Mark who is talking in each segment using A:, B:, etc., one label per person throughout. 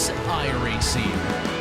A: is iRacing.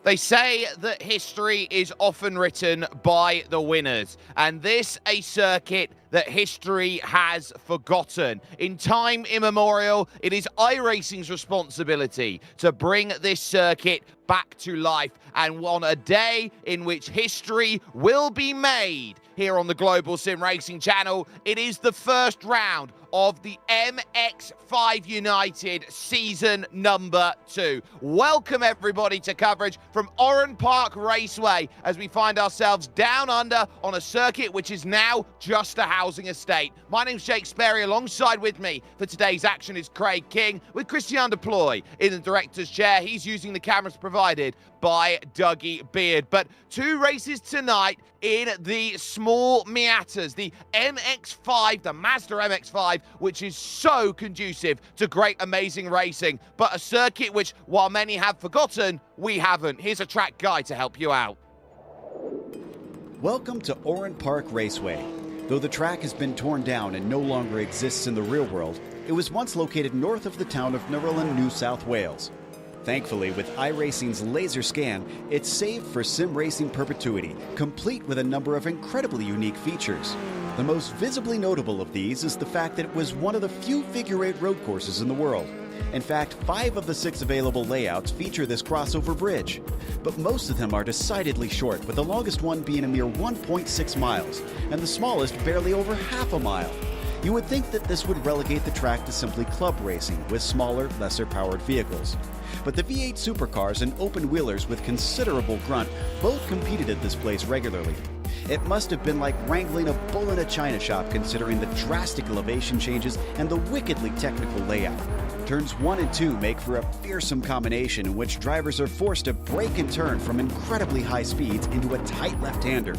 B: They say that history is often written by the winners, and this a circuit that history has forgotten. In time immemorial, it is iRacing's responsibility to bring this circuit back to life, and on a day in which history will be made here on the Global Sim Racing channel, it is the first round of the MX5 United season number 2. Welcome everybody to coverage from Oran Park Raceway as we find ourselves down under on a circuit which is now just a housing estate. My name's Jake Sperry. Alongside with me for today's action is Craig King with Christian Deploy in the director's chair. He's using the cameras provided by Dougie Beard. But 2 races tonight in the small Miatas, the MX5, the Mazda MX-5, which is so conducive to great, amazing racing, but a circuit which, while many have forgotten, we haven't. Here's a track guide to help you out.
C: Welcome to Oran Park Raceway. Though the track has been torn down and no longer exists in the real world, it was once located north of the town of Nerellan, New South Wales. Thankfully, with iRacing's laser scan, it's saved for sim racing perpetuity, complete with a number of incredibly unique features. The most visibly notable of these is the fact that it was one of the few figure-8 road courses in the world. In fact, 5 of the 6 available layouts feature this crossover bridge, but most of them are decidedly short, with the longest one being a mere 1.6 miles, and the smallest barely over half a mile. You would think that this would relegate the track to simply club racing with smaller, lesser-powered vehicles. But the V8 supercars and open-wheelers with considerable grunt both competed at this place regularly. It must have been like wrangling a bull in a china shop considering the drastic elevation changes and the wickedly technical layout. Turns 1 and 2 make for a fearsome combination in which drivers are forced to brake and turn from incredibly high speeds into a tight left-hander.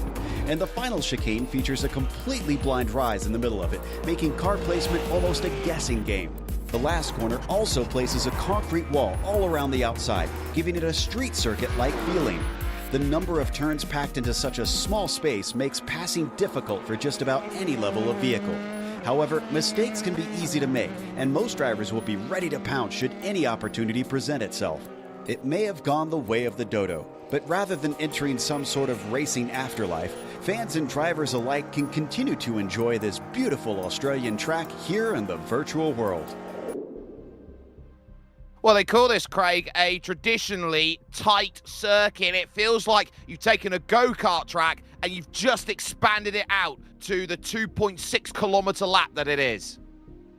C: And the final chicane features a completely blind rise in the middle of it, making car placement almost a guessing game. The last corner also places a concrete wall all around the outside, giving it a street circuit-like feeling. The number of turns packed into such a small space makes passing difficult for just about any level of vehicle. However, mistakes can be easy to make, and most drivers will be ready to pounce should any opportunity present itself. It may have gone the way of the dodo, but rather than entering some sort of racing afterlife, fans and drivers alike can continue to enjoy this beautiful Australian track here in the virtual world.
B: Well, they call this, Craig, a traditionally tight circuit. It feels like you've taken a go-kart track and you've just expanded it out to the 2.6 kilometer lap that it is.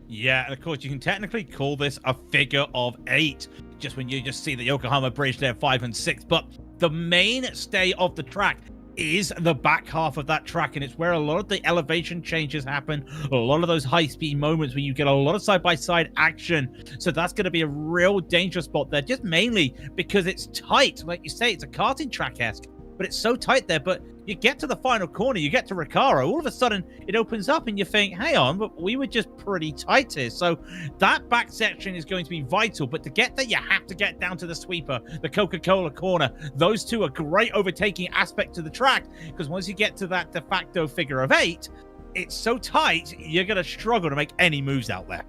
D: Yeah, and of course, you can technically call this a figure of 8, just when you just see the Yokohama Bridge there, 5 and 6. But the mainstay of the track is the back half of that track, and it's where a lot of the elevation changes happen, a lot of those high-speed moments when you get a lot of side-by-side action. So that's going to be a real dangerous spot there, just mainly because it's tight. Like you say, it's a karting track-esque, but it's so tight there. But you get to the final corner, you get to Recaro, all of a sudden it opens up and you think, hang on, but we were just pretty tight here. So that back section is going to be vital, but to get there, you have to get down to the sweeper, the Coca-Cola corner. Those two are great overtaking aspect to the track, because once you get to that de facto figure of 8, it's so tight, you're going to struggle to make any moves out there.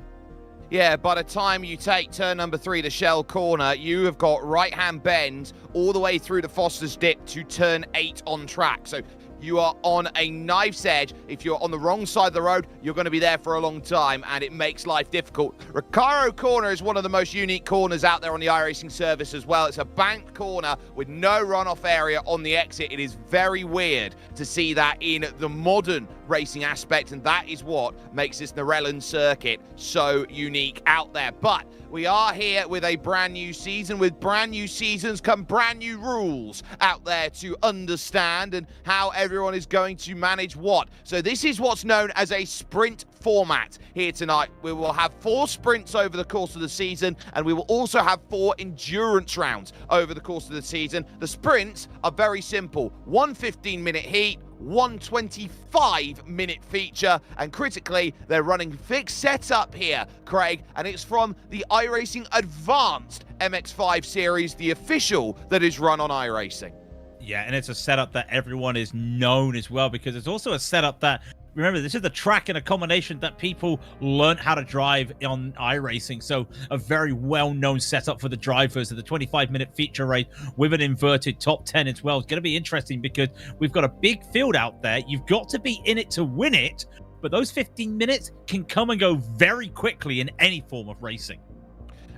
B: Yeah, by the time you take turn number 3, the Shell corner, you have got right-hand bend all the way through the Foster's Dip to turn 8 on track. So you are on a knife's edge. If you're on the wrong side of the road, you're going to be there for a long time, and it makes life difficult. Recaro corner is one of the most unique corners out there on the iRacing service as well. It's a banked corner with no runoff area on the exit. It is very weird to see that in the modern racing aspect, and that is what makes this Nerellan circuit so unique out there. But we are here with a brand new season. With brand new seasons come brand new rules out there to understand, and how everyone is going to manage what. So this is what's known as a sprint format here tonight. We will have 4 sprints over the course of the season, and we will also have 4 endurance rounds over the course of the season. The sprints are very simple: 1 15-minute heat, 1 25-minute feature, and critically, they're running fixed setup here, Craig, and it's from the iRacing Advanced MX-5 series, the official that is run on iRacing.
D: Yeah, and it's a setup that everyone is known as well, because it's also a setup that, remember, this is the track and a combination that people learn how to drive on iRacing. So a very well-known setup for the drivers of the 25-minute feature race with an inverted top 10 as well. It's going to be interesting because we've got a big field out there. You've got to be in it to win it, but those 15 minutes can come and go very quickly in any form of racing.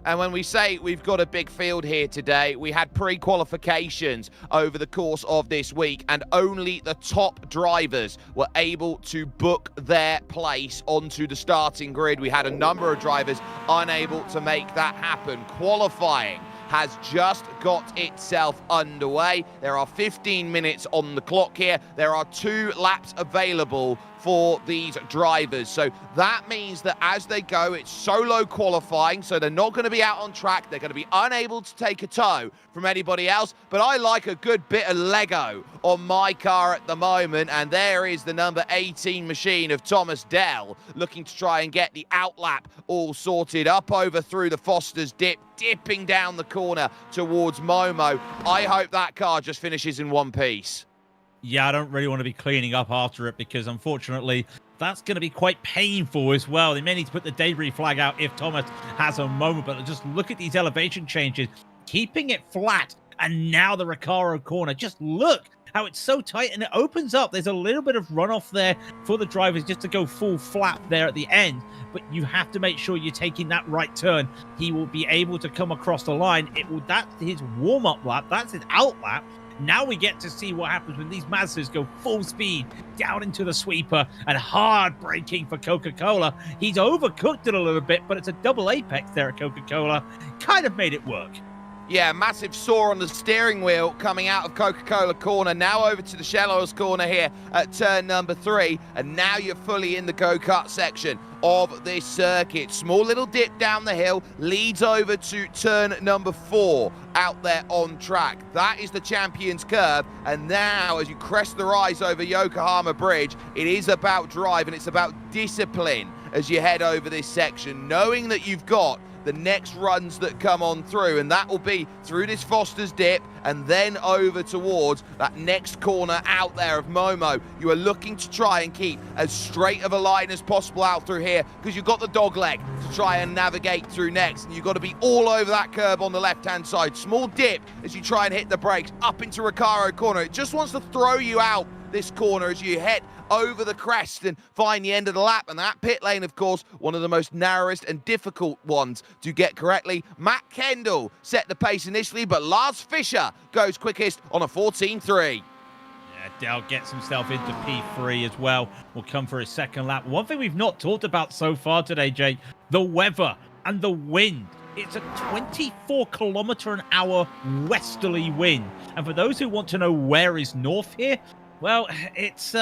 B: And when we say we've got a big field here today, we had pre-qualifications over the course of this week, and only the top drivers were able to book their place onto the starting grid. We had a number of drivers unable to make that happen. Qualifying has just got itself underway. There are 15 minutes on the clock here. There are 2 laps available for these drivers. So that means that as they go, it's solo qualifying, so they're not going to be out on track. They're going to be unable to take a tow from anybody else. But I like a good bit of Lego on my car at the moment, and there is the number 18 machine of Thomas Dell looking to try and get the outlap all sorted up over through the Foster's dip, dipping down the corner towards Momo. I hope that car just finishes in one piece.
D: Yeah, I don't really want to be cleaning up after it, because unfortunately that's going to be quite painful as well. They may need to put the debris flag out if Thomas has a moment, but just look at these elevation changes, keeping it flat, and now the Recaro corner. Just look how it's so tight, and it opens up. There's a little bit of runoff there for the drivers just to go full flat there at the end, but you have to make sure you're taking that right turn. He will be able to come across the line. That's his warm-up lap. That's his out lap. Now we get to see what happens when these Mazdas go full speed down into the sweeper, and hard braking for Coca-Cola. He's overcooked it a little bit, but it's a double apex there at Coca-Cola. Kind of made it work.
B: Yeah, massive saw on the steering wheel coming out of Coca-Cola corner. Now over to the Shell Oils corner here at turn number 3. And now you're fully in the go-kart section of this circuit. Small little dip down the hill leads over to turn number 4 out there on track. That is the Champions Curve. And now as you crest the rise over Yokohama Bridge, it is about drive and it's about discipline as you head over this section, knowing that you've got the next runs that come on through, and that will be through this Foster's dip and then over towards that next corner out there of Momo. You are looking to try and keep as straight of a line as possible out through here, because you've got the dog leg to try and navigate through next, and you've got to be all over that curb on the left-hand side. Small dip as you try and hit the brakes up into Recaro corner. It just wants to throw you out this corner as you head over the crest and find the end of the lap. And that pit lane, of course, one of the most narrowest and difficult ones to get correctly. Matt Kendall set the pace initially, but Lars Fischer goes quickest on a 14.3.
D: Yeah, Dell gets himself into P3 as well. Will come for his second lap. One thing we've not talked about so far today, Jake, the weather and the wind. It's a 24-kilometer-an-hour westerly wind. And for those who want to know where is north here, well, it's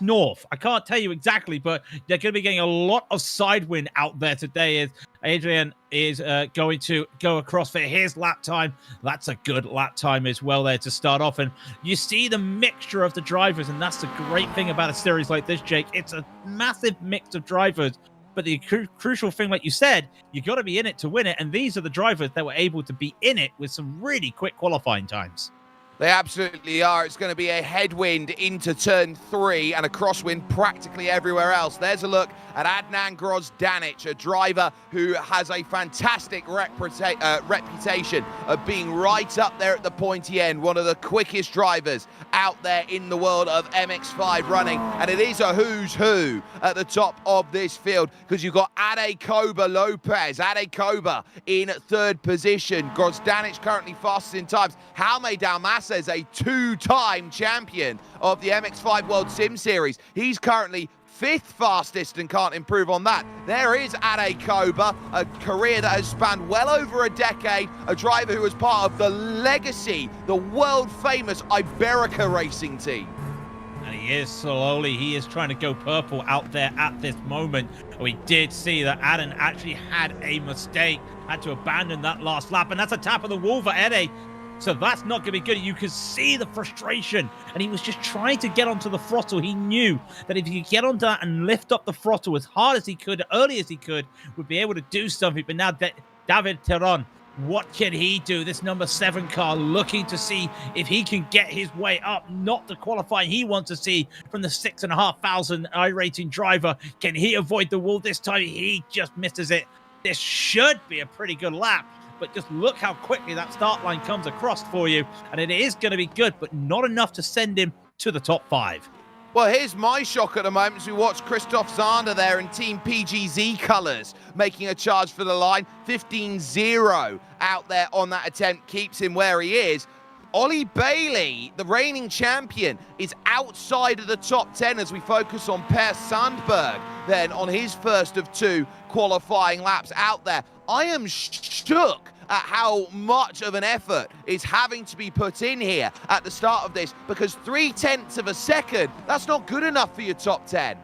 D: north. I can't tell you exactly, but they're going to be getting a lot of side wind out there today as Adrian is going to go across for his lap time. That's a good lap time as well there to start off. And you see the mixture of the drivers, and that's the great thing about a series like this, Jake. It's a massive mix of drivers. But the crucial thing, like you said, you got to be in it to win it. And these are the drivers that were able to be in it with some really quick qualifying times.
B: They absolutely are. It's going to be a headwind into turn 3 and a crosswind practically everywhere else. There's a look at Adnan Grozdanic, a driver who has a fantastic reputation of being right up there at the pointy end, one of the quickest drivers out there in the world of MX5 running. And it is a who's who at the top of this field, because you've got Ade Koba Lopez, Ade Koba in 3rd position. Grozdanic currently fastest in times. Jaume Dalmas is a 2-time champion of the MX5 World Sim Series. He's currently 5th fastest and can't improve on that. There is Ade Koba, a career that has spanned well over a decade, a driver who was part of the legacy, the world-famous Iberica racing team.
D: And he is trying to go purple out there at this moment. We did see that Adam actually had a mistake, had to abandon that last lap, and that's a tap of the wall for Ede. So that's not going to be good. You could see the frustration, and he was just trying to get onto the throttle. He knew that if he could get onto that and lift up the throttle as hard as he could, early as he could, would be able to do something. But now David Teron What can he do? This number 7 car looking to see if he can get his way up, not the qualifying he wants to see from the 6,500 iRacing driver. Can he avoid the wall this time? He just misses it. This should be a pretty good lap, but just look how quickly that start line comes across for you, and it is going to be good, but not enough to send him to the top 5.
B: Well, here's my shock at the moment as we watch Christoph Zander there in Team PGZ colours, making a charge for the line. 15-0 out there on that attempt, keeps him where he is. Ollie Bailey, the reigning champion, is outside of the top 10 as we focus on Per Sandberg then on his first of 2 qualifying laps out there. I am shook at how much of an effort is having to be put in here at the start of this, because 0.3 of a second, that's not good enough for your top 10.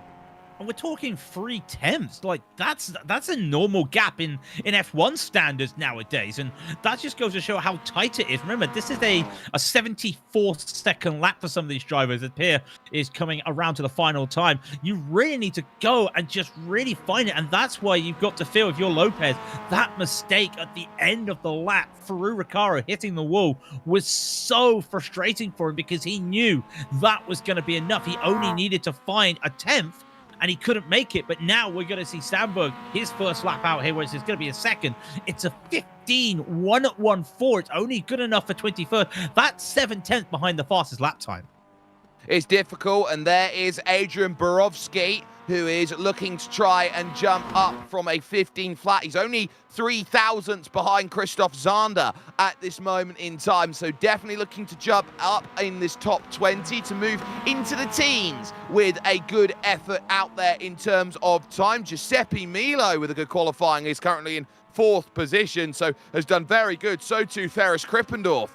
D: And we're talking 0.3. Like, that's a normal gap in F1 standards nowadays, and that just goes to show how tight it is. Remember, this is a 74-second lap for some of these drivers. It appear is coming around to the final time. You really need to go and just really find it, and that's why you've got to feel, if you're Lopez, that mistake at the end of the lap, Faru Ricciardo hitting the wall, was so frustrating for him because he knew that was going to be enough. He only needed to find a 10th, and he couldn't make it. But now we're going to see Sandberg, his first lap out here, which is going to be a second. It's a 15.114. It's only good enough for 21st. That's 7/10 behind the fastest lap time.
B: It's difficult, and there is Adrian Borowski, who is looking to try and jump up from a 15 flat. He's only 3 thousandths behind Christoph Zander at this moment in time, so definitely looking to jump up in this top 20 to move into the teens with a good effort out there in terms of time. Giuseppe Milo with a good qualifying is currently in 4th position, so has done very good. So too Ferris Krippendorf.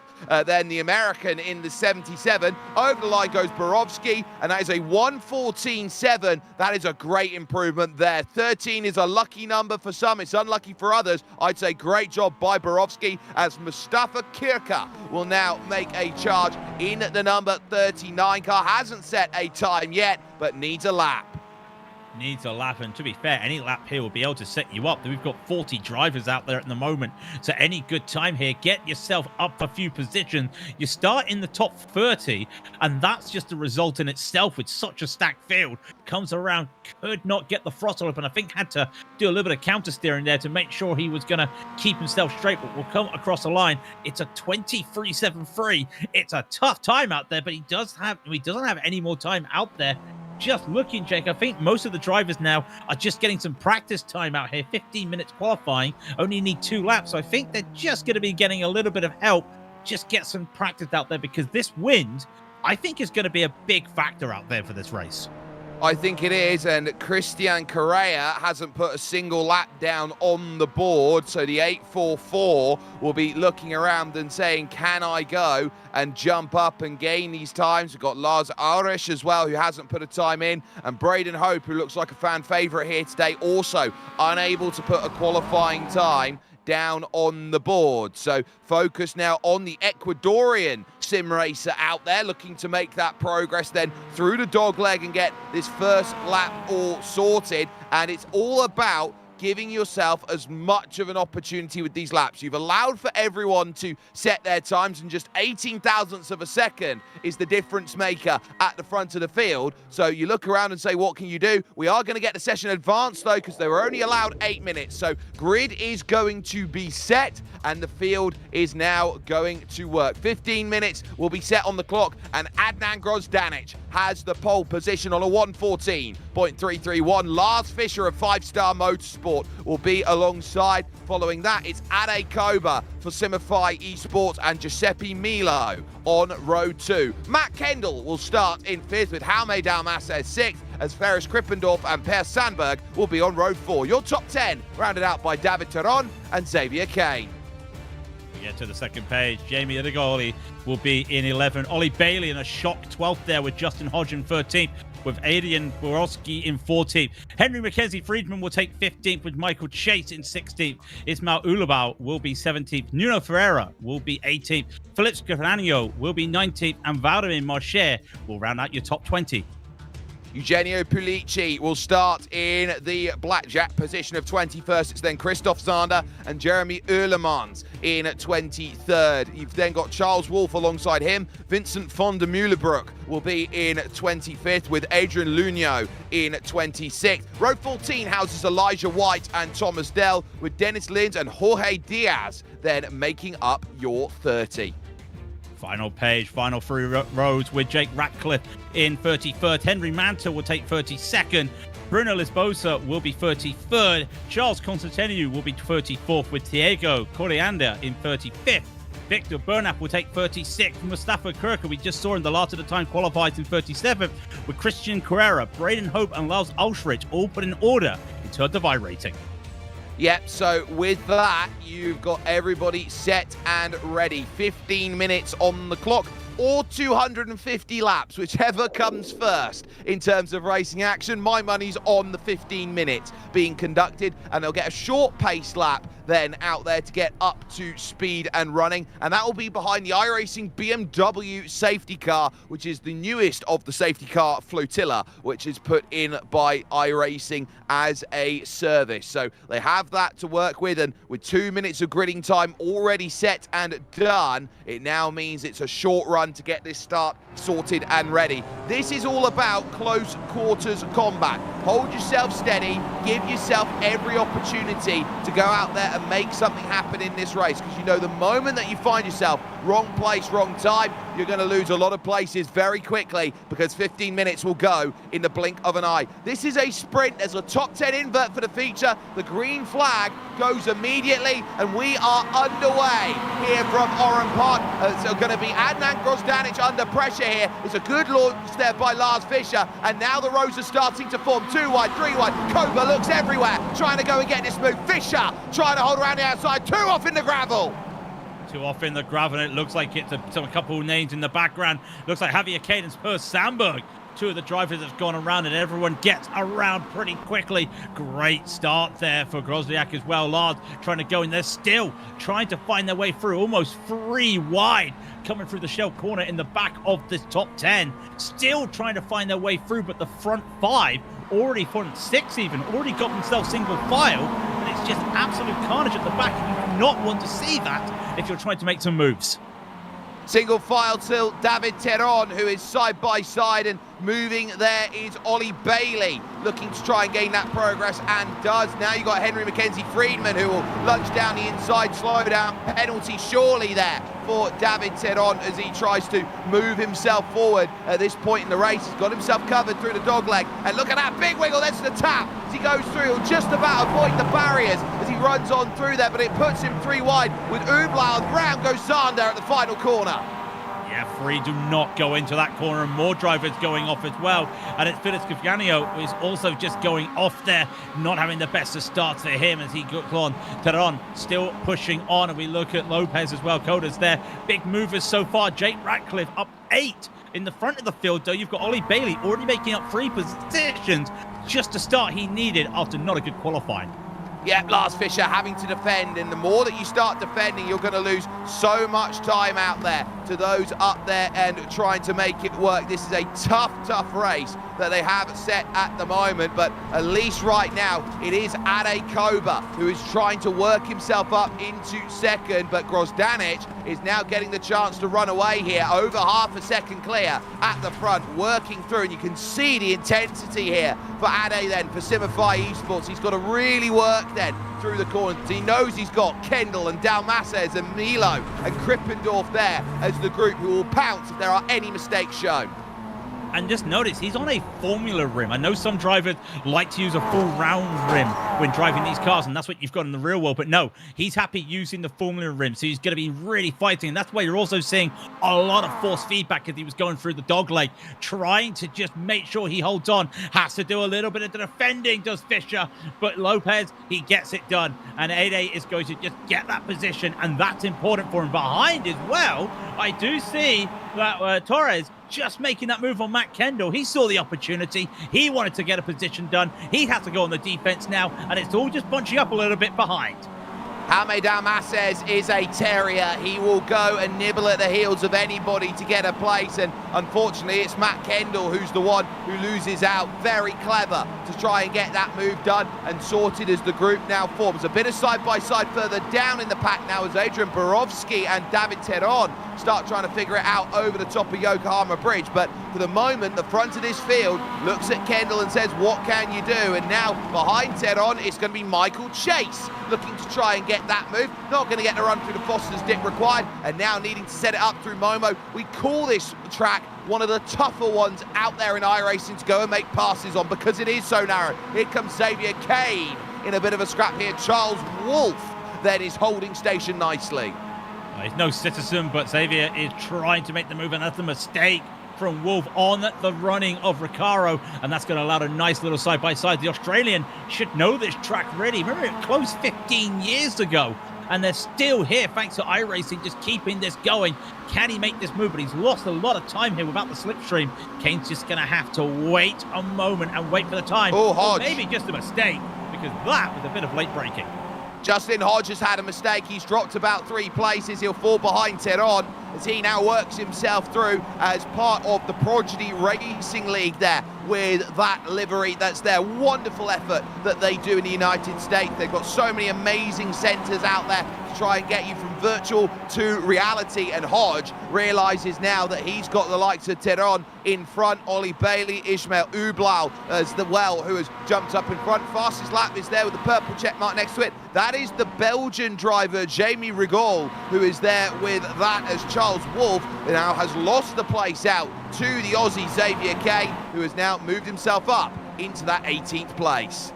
B: Then the American in the 77. Over the line goes Borowski, and that is a 1:14.7. That is a great improvement there. 13 is a lucky number for some. It's unlucky for others. I'd say great job by Borowski, as Mustafa Kirka will now make a charge in the number 39 car. Hasn't set a time yet, but needs a lap.
D: Needs a lap, and to be fair, any lap here will be able to set you up. We've got 40 drivers out there at the moment, so any good time here, get yourself up a few positions. You start in the top 30, and that's just a result in itself with such a stacked field. Comes around, could not get the throttle up, and I think had to do a little bit of counter steering there to make sure he was going to keep himself straight, but will come across the line. It's a 23.73. It's a tough time out there, but he doesn't have any more time out there. Just looking, Jake, I think most of the drivers now are just getting some practice time out here. 15 minutes qualifying, only need 2 laps. So I think they're just going to be getting a little bit of help. Just get some practice out there, because this wind, I think, is going to be a big factor out there for this race.
B: I think it is, and Christian Correa hasn't put a single lap down on the board, so the 844 will be looking around and saying, can I go and jump up and gain these times? We've got Lars Ulrich as well, who hasn't put a time in, and Braden Hope, who looks like a fan favourite here today, also unable to put a qualifying time down on the board. So focus now on the Ecuadorian sim racer out there, looking to make that progress then through the dog leg and get this first lap all sorted. And it's all about giving yourself as much of an opportunity with these laps. You've allowed for everyone to set their times, and just 18 thousandths of a second is the difference maker at the front of the field. So you look around and say, what can you do? We are going to get the session advanced though, because they were only allowed 8 minutes. So grid is going to be set, and the field is now going to work. 15 minutes will be set on the clock, and Adnan Grozdanic has the pole position on a 1:14.331. Lars Fischer of 5-Star Motorsport will be alongside. Following that, it's Ade Koba for Simify Esports and Giuseppe Milo on road 2. Matt Kendall will start in 5th, with Jaume Dalmas as 6th, as Ferris Krippendorf and Per Sandberg will be on road 4. Your top 10 rounded out by David Teron and Xavier Kane.
D: We get to the second page. Jamie Adigoli will be in 11. Ollie Bailey in a shock 12th there, with Justin Hodge in 13th, with Adrian Borowski in 14th. Henry Mackenzie Friedman will take 15th, with Michael Chase in 16th. Ismail Ulabau will be 17th. Nuno Ferreira will be 18th. Philippe Scaranio will be 19th. And Valdemar Marcher will round out your top 20.
B: Eugenio Pulici will start in the blackjack position of 21st. It's then Christoph Zander and Jeremy Eulemans in 23rd. You've then got Charles Wolf alongside him. Vincent von der Mühlebrück will be in 25th with Adrian Lugnot in 26th. Row 14 houses Elijah White and Thomas Dell with Dennis Lins and Jorge Diaz then making up your 30.
D: Final page, final three rows with Jake Ratcliffe in 33rd. Henry Mantle will take 32nd. Bruno Lisbosa will be 33rd. Charles Constantiniou will be 34th with Diego Coriander in 35th. Victor Bernap will take 36th. Mustafa Kirker, we just saw in the last of the time, qualifies in 37th, with Christian Carrera, Braden Hope, and Lars Ulrich all put in order in terms of iRacing.
B: Yep, so with that, you've got everybody set and ready. 15 minutes on the clock, or 250 laps, whichever comes first in terms of racing action. My money's on the 15 minutes being conducted, and they'll get a short pace lap then out there to get up to speed and running, and that will be behind the iRacing BMW safety car, which is the newest of the safety car flotilla, which is put in by iRacing as a service. So they have that to work with, and with 2 minutes of gridding time already set and done, it now means it's a short run to get this start sorted and ready. This is all about close quarters combat. Hold yourself steady, give yourself every opportunity to go out there and make something happen in this race, because you know the moment that you find yourself wrong place, wrong time, you're going to lose a lot of places very quickly, because 15 minutes will go in the blink of an eye. This is a sprint. There's a top 10 invert for the feature. The green flag goes immediately, and we are underway here from Oran Park. It's going to be Adnan Grozdanic under pressure here. It's a good launch there by Lars Fischer, and now the rows are starting to form. 2 wide, 3 wide. Koba looks everywhere, trying to go and get this move. Fischer trying to hold around the outside. 2 off in the gravel.
D: 2 off in the gravel, and it looks like it's a couple of names in the background. Looks like Javier Cadence per Sandberg. 2 of the drivers have gone around, and everyone gets around pretty quickly. Great start there for Grozdiak as well. Lars trying to go in there, still trying to find their way through, almost 3 wide, coming through the shell corner in the back of this top 10. Still trying to find their way through, but the front 5, already front 6 even, already got themselves single file, and it's just absolute carnage at the back. You do not want to see that if you're trying to make some moves.
B: Single file till David Teron, who is side by side, and moving there is Ollie Bailey, looking to try and gain that progress, and does. Now you've got Henry Mackenzie Friedman, who will lunge down the inside, slow down, penalty surely there for David Teron as he tries to move himself forward at this point in the race. He's got himself covered through the dogleg, and look at that big wiggle, there's the tap as he goes through. He'll just about avoid the barriers as he runs on through there, but it puts him 3 wide with Ublau, and round goes Zander at the final corner.
D: Yeah, 3 do not go into that corner, and more drivers going off as well. And it's Felix Cafganio who is also just going off there, not having the best of starts for him as he goes on. Teron still pushing on, and we look at Lopez as well. Coda's there. Big movers so far. Jake Ratcliffe up 8 in the front of the field, though. You've got Ollie Bailey already making up 3 positions, just the start he needed after not a good qualifying.
B: Yeah, Lars Fischer having to defend, and the more that you start defending, you're going to lose so much time out there to those up there and trying to make it work. This is a tough race that they have set at the moment, but at least right now it is Ade Koba who is trying to work himself up into second, but Grozdanic is now getting the chance to run away here, over half a second clear at the front, working through, and you can see the intensity here for Ade then, for Simify Esports. He's got to really work then through the corners. He knows he's got Kendall and Dalmases and Milo and Krippendorf there as the group who will pounce if there are any mistakes shown.
D: And just notice, he's on a formula rim. I know some drivers like to use a full round rim when driving these cars, and that's what you've got in the real world. But no, he's happy using the formula rim, so he's going to be really fighting. And that's why you're also seeing a lot of force feedback as he was going through the dogleg, trying to just make sure he holds on. Has to do a little bit of the defending, does Fischer. But Lopez, he gets it done. And Ade is going to just get that position, and that's important for him. Behind as well, I do see that Torres just making that move on Matt Kendall. He saw the opportunity. He wanted to get a position done. He had to go on the defense now, and it's all just bunching up a little bit behind.
B: Jaime Dalmases is a terrier. He will go and nibble at the heels of anybody to get a place, and unfortunately it's Matt Kendall who's the one who loses out. Very clever to try and get that move done and sorted as the group now forms. A bit of side-by-side further down in the pack now as Adrian Borowski and David Teron start trying to figure it out over the top of Yokohama Bridge. But for the moment, the front of this field looks at Kendall and says, what can you do? And now behind Teron, it's going to be Michael Chase looking to try and get that move. Not going to get the run through the Foster's dip required, and now needing to set it up through Momo. We call this track one of the tougher ones out there in iRacing to go and make passes on because it is so narrow. Here comes Xavier Kane in a bit of a scrap here. Charles Wolfe then is holding station nicely.
D: He's no citizen, but Xavier is trying to make the move, and that's a mistake from Wolf on the running of Recaro, and that's going to allow a nice little side-by-side. The Australian should know this track really. Remember, it closed 15 years ago, and they're still here thanks to iRacing just keeping this going. Can he make this move? But he's lost a lot of time here without the slipstream. Kane's just going to have to wait a moment and wait for the time.
B: Oh, Hodge.
D: Or maybe just a mistake, because that was a bit of late braking.
B: Justin Hodge has had a mistake. He's dropped about 3 places. He'll fall behind Teron as he now works himself through as part of the Prodigy Racing League there with that livery that's their wonderful effort that they do in the United States. They've got so many amazing centres out there to try and get you from virtual to reality, and Hodge realises now that he's got the likes of Teron in front, Ollie Bailey, Ishmael Ublau as well, who has jumped up in front. Fastest lap is there with the purple check mark next to it. That is the Belgian driver, Jamie Rigol, who is there with that, as Charles Wolfe now has lost the place out to the Aussie Xavier Kane, who has now moved himself up into that 18th place.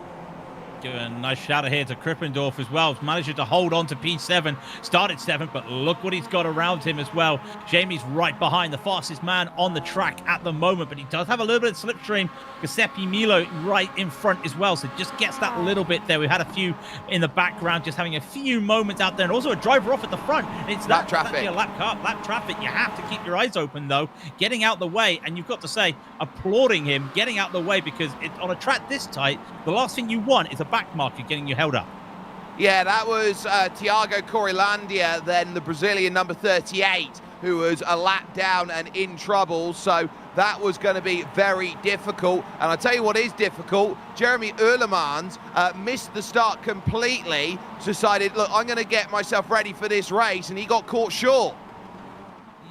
D: Give a nice shout out here to Krippendorf as well. Managed to hold on to P7, started 7th, but look what he's got around him as well. Jamie's right behind, the fastest man on the track at the moment, but he does have a little bit of slipstream. Giuseppe Milo right in front as well, so just gets that little bit there. We've had a few in the background, just having a few moments out there, and also a driver off at the front. It's
B: lap traffic.
D: Lap traffic. You have to keep your eyes open though, getting out the way, and you've got to say, applauding him getting out the way, because on a track this tight, the last thing you want is a back marker getting you held up.
B: Yeah, that was Thiago Corilandia, then the Brazilian number 38, who was a lap down and in trouble. So that was going to be very difficult. And I'll tell you what is difficult. Jeremy Ulemans missed the start completely, decided, look, I'm going to get myself ready for this race, and he got caught short.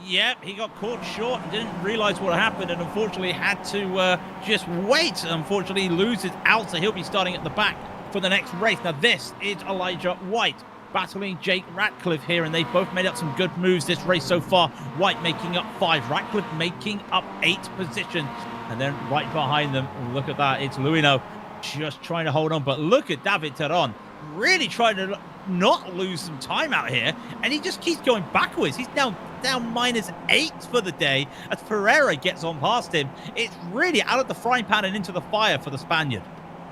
D: Yep, he got caught short and didn't realize what happened, and unfortunately had to just wait. Unfortunately, he loses out, so he'll be starting at the back for the next race. Now, this is Elijah White battling Jake Ratcliffe here, and they've both made up some good moves this race so far. White making up 5, Ratcliffe making up 8th position. And then right behind them, look at that, it's Luino just trying to hold on. But look at David Teron really trying to not lose some time out here, and he just keeps going backwards. He's down -8 for the day as Ferreira gets on past him. It's really out of the frying pan and into the fire for the Spaniard.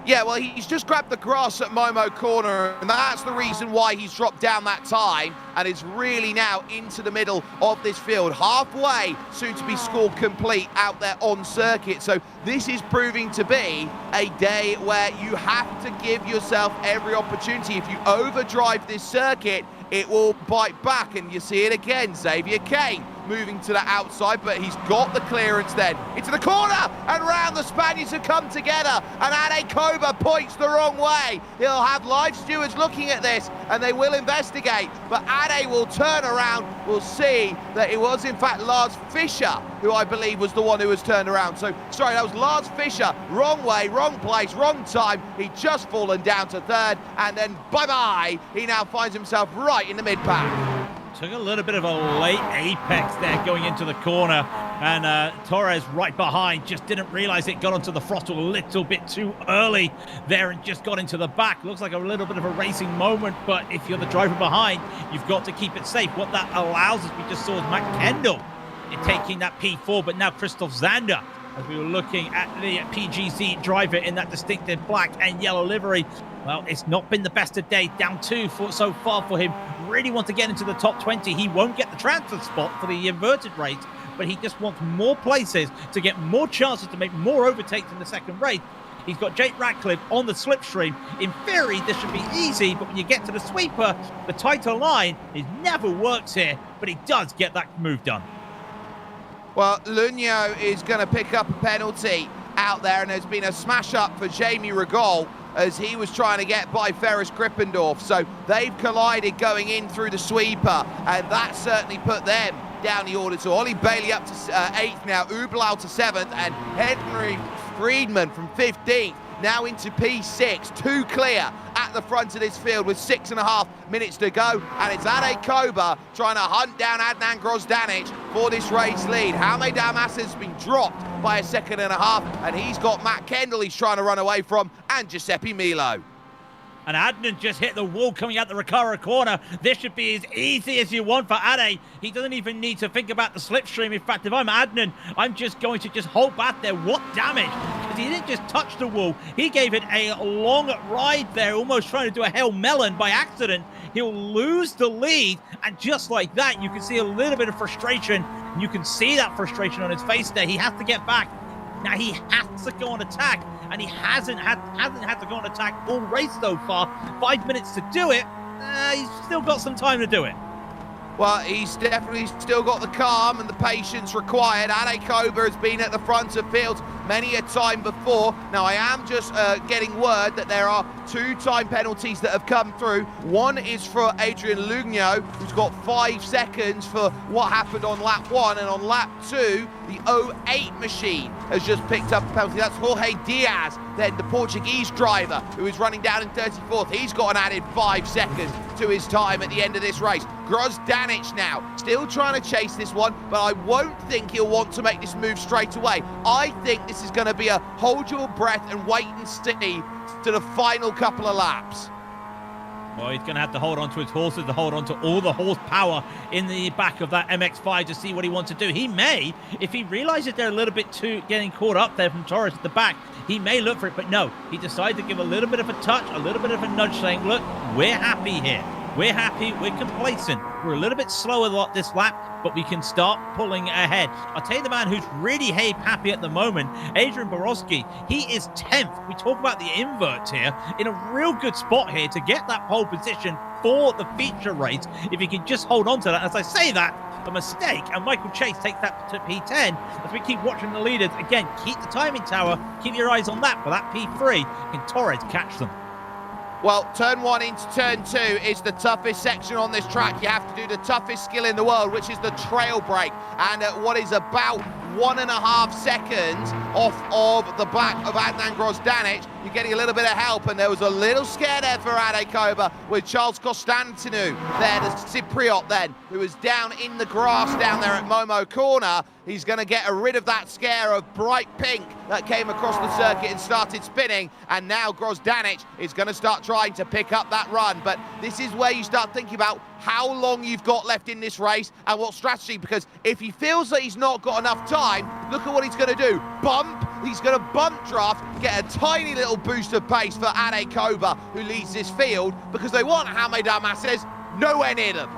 B: Yeah, well, he's just grabbed the grass at Momo Corner, and that's the reason why he's dropped down that time and is really now into the middle of this field. Halfway, soon to be scored complete out there on circuit. So this is proving to be a day where you have to give yourself every opportunity. If you overdrive this circuit, it will bite back, and you see it again. Xavier Kane moving to the outside, but he's got the clearance then. Into the corner, and round the Spaniards have come together, and Ade Koba points the wrong way. He'll have live stewards looking at this, and they will investigate, but Ade will turn around. We'll see that it was, in fact, Lars Fischer, who I believe was the one who was turned around. So, sorry, that was Lars Fischer. Wrong way, wrong place, wrong time. He'd just fallen down to 3rd, and then bye-bye. He now finds himself right in the mid-pack.
D: Took a little bit of a late apex there going into the corner, and Torres right behind just didn't realize it, got onto the throttle a little bit too early there and just got into the back. Looks like a little bit of a racing moment, but if you're the driver behind, you've got to keep it safe. What that allows us, we just saw Matt Kendall taking that P4, but now Christoph Zander, as we were looking at the PGC driver in that distinctive black and yellow livery. Well, it's not been the best of days, down 2 so far for him. Really wants to get into the top 20. He won't get the transfer spot for the inverted race, but he just wants more places to get more chances to make more overtakes in the second race. He's got Jake Ratcliffe on the slipstream. In theory, this should be easy, but when you get to the sweeper, the tighter line, it never works here, but he does get that move done.
B: Well, Lunyo is going to pick up a penalty out there, and there's been a smash up for Jamie Regol as he was trying to get by Ferris Krippendorf. So they've collided going in through the sweeper, and that certainly put them down the order. So Ollie Bailey up to 8th now, Ublau to 7th, and Henry Friedman from 15th now into P6, 2 clear at the front of this field with 6.5 minutes to go, and it's Ade Koba trying to hunt down Adnan Grozdanic for this race lead. Jaume Dalmas has been dropped by 1.5 seconds, and he's got Matt Kendall he's trying to run away from, and Giuseppe Milo.
D: And Adnan just hit the wall coming out the Recaro corner. This should be as easy as you want for Ade. He doesn't even need to think about the slipstream. In fact, if I'm Adnan, I'm just going to just hold back there. What damage? Because he didn't just touch the wall. He gave it a long ride there, almost trying to do a Hail Melon by accident. He'll lose the lead. And just like that, you can see a little bit of frustration. And you can see that frustration on his face there. He has to get back. Now he has to go on attack, and he hasn't had to go on attack all race so far. 5 minutes to do it. He's still got some time to do it.
B: Well, he's definitely still got the calm and the patience required. Ade Koba has been at the front of fields many a time before. Now, I am just getting word that there are 2 time penalties that have come through. One is for Adrian Lugno, who's got 5 seconds for what happened on lap 1, and on lap 2, the 08 machine has just picked up a penalty. That's Jorge Diaz, then the Portuguese driver, who is running down in 34th. He's got an added 5 seconds to his time at the end of this race. Grozdanic now, still trying to chase this one, but I won't think he'll want to make this move straight away. I think this is going to be a hold your breath and wait and see to the final couple of laps.
D: Well, he's going to have to hold on to his horses, to hold on to all the horsepower in the back of that MX-5 to see what he wants to do. He may, if he realizes they're a little bit too getting caught up there from Torres at the back, he may look for it. But no, he decided to give a little bit of a touch, a little bit of a nudge, saying, look, we're happy here. We're happy, we're complacent. We're a little bit slower this lap, but we can start pulling ahead. I'll tell you the man who's really happy at the moment, Adrian Borowski. He is 10th. We talk about the inverts here, in a real good spot here to get that pole position for the feature race. If he can just hold on to that. As I say that, a mistake, and Michael Chase takes that to P10. As we keep watching the leaders, again, keep the timing tower, keep your eyes on that for that P3. Can Torres catch them?
B: Well, turn 1 into turn 2 is the toughest section on this track. You have to do the toughest skill in the world, which is the trail brake. And at what is about 1.5 seconds off of the back of Adnan Grozdanic, you're getting a little bit of help, and there was a little scare there for Ade Koba with Charles Constantinou there, the Cypriot then, who was down in the grass down there at Momo Corner. He's going to get rid of that scare of bright pink that came across the circuit and started spinning, and now Grozdanic is going to start trying to pick up that run. But this is where you start thinking about how long you've got left in this race and what strategy, because if he feels that he's not got enough time, look at what he's going to do. He's going to bump draft, get a tiny little boost of pace for Ade Koba, who leads this field, because they want Jaume Dalmas nowhere near them.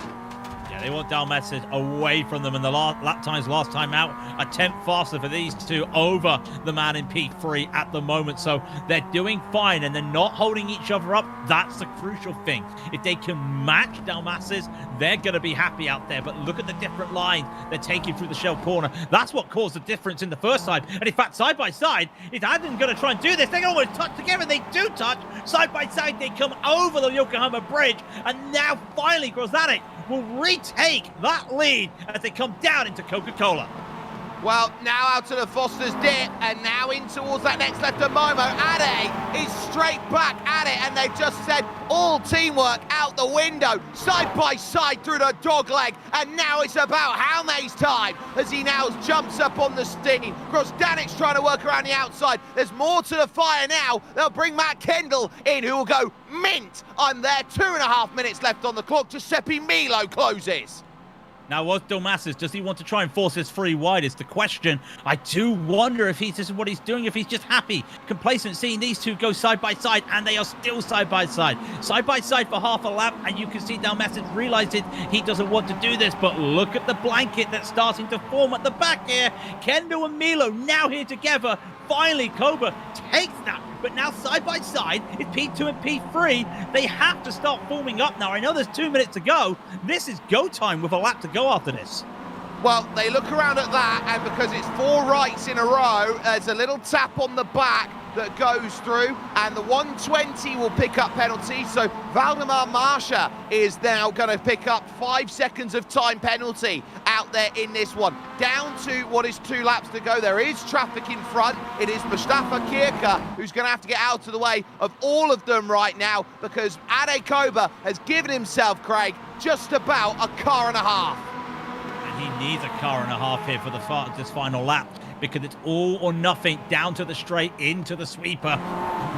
D: Yeah, they want Dalmas away from them, and the lap times last time out, a tenth faster for these two over the man in P3 at the moment. So they're doing fine, and they're not holding each other up. That's the crucial thing. If they can match Dalmas's, they're going to be happy out there. But look at the different lines they're taking through the shell corner. That's what caused the difference in the first time. And in fact, side by side, is Adam going to try and do this? They almost touch together. They do touch. Side by side, they come over the Yokohama Bridge. And now finally, Grozdanic will retake that lead as they come down into Coca-Cola.
B: Well, now out to the Foster's dip, and now in towards that next left of Momo. Ade is straight back at it, and they've just said all teamwork out the window, side by side through the dog leg, and now it's about Jaume's time as he now jumps up on the scene. Grozdanic's trying to work around the outside. There's more to the fire now. They'll bring Matt Kendall in, who will go mint on there. 2.5 minutes left on the clock. Giuseppe Milo closes.
D: Now, was Dalmas's, does he want to try and force this free wide is the question. I do wonder if this is what he's doing, if he's just happy, complacent, seeing these two go side by side, and they are still side by side for half a lap, and you can see Dalmas realizing he doesn't want to do this, but look at the blanket that's starting to form at the back here. Kendall and Milo now here together. Finally, Koba takes that but now side by side is P2 and P3. They have to start forming up now. I know there's 2 minutes to go. This is go time with a lap to go after this.
B: Well, they look around at that, and because it's 4 rights in a row, there's a little tap on the back that goes through, and the 120 will pick up penalty. So Valdemar Marsha is now going to pick up 5 seconds of time penalty out there in this one. Down to what is 2 laps to go. There is traffic in front. It is Mustafa Kirka who's going to have to get out of the way of all of them right now, because Ade Koba has given himself, Craig, just about a car and a half.
D: He needs a car and a half here for this final lap, because it's all or nothing down to the straight into the sweeper.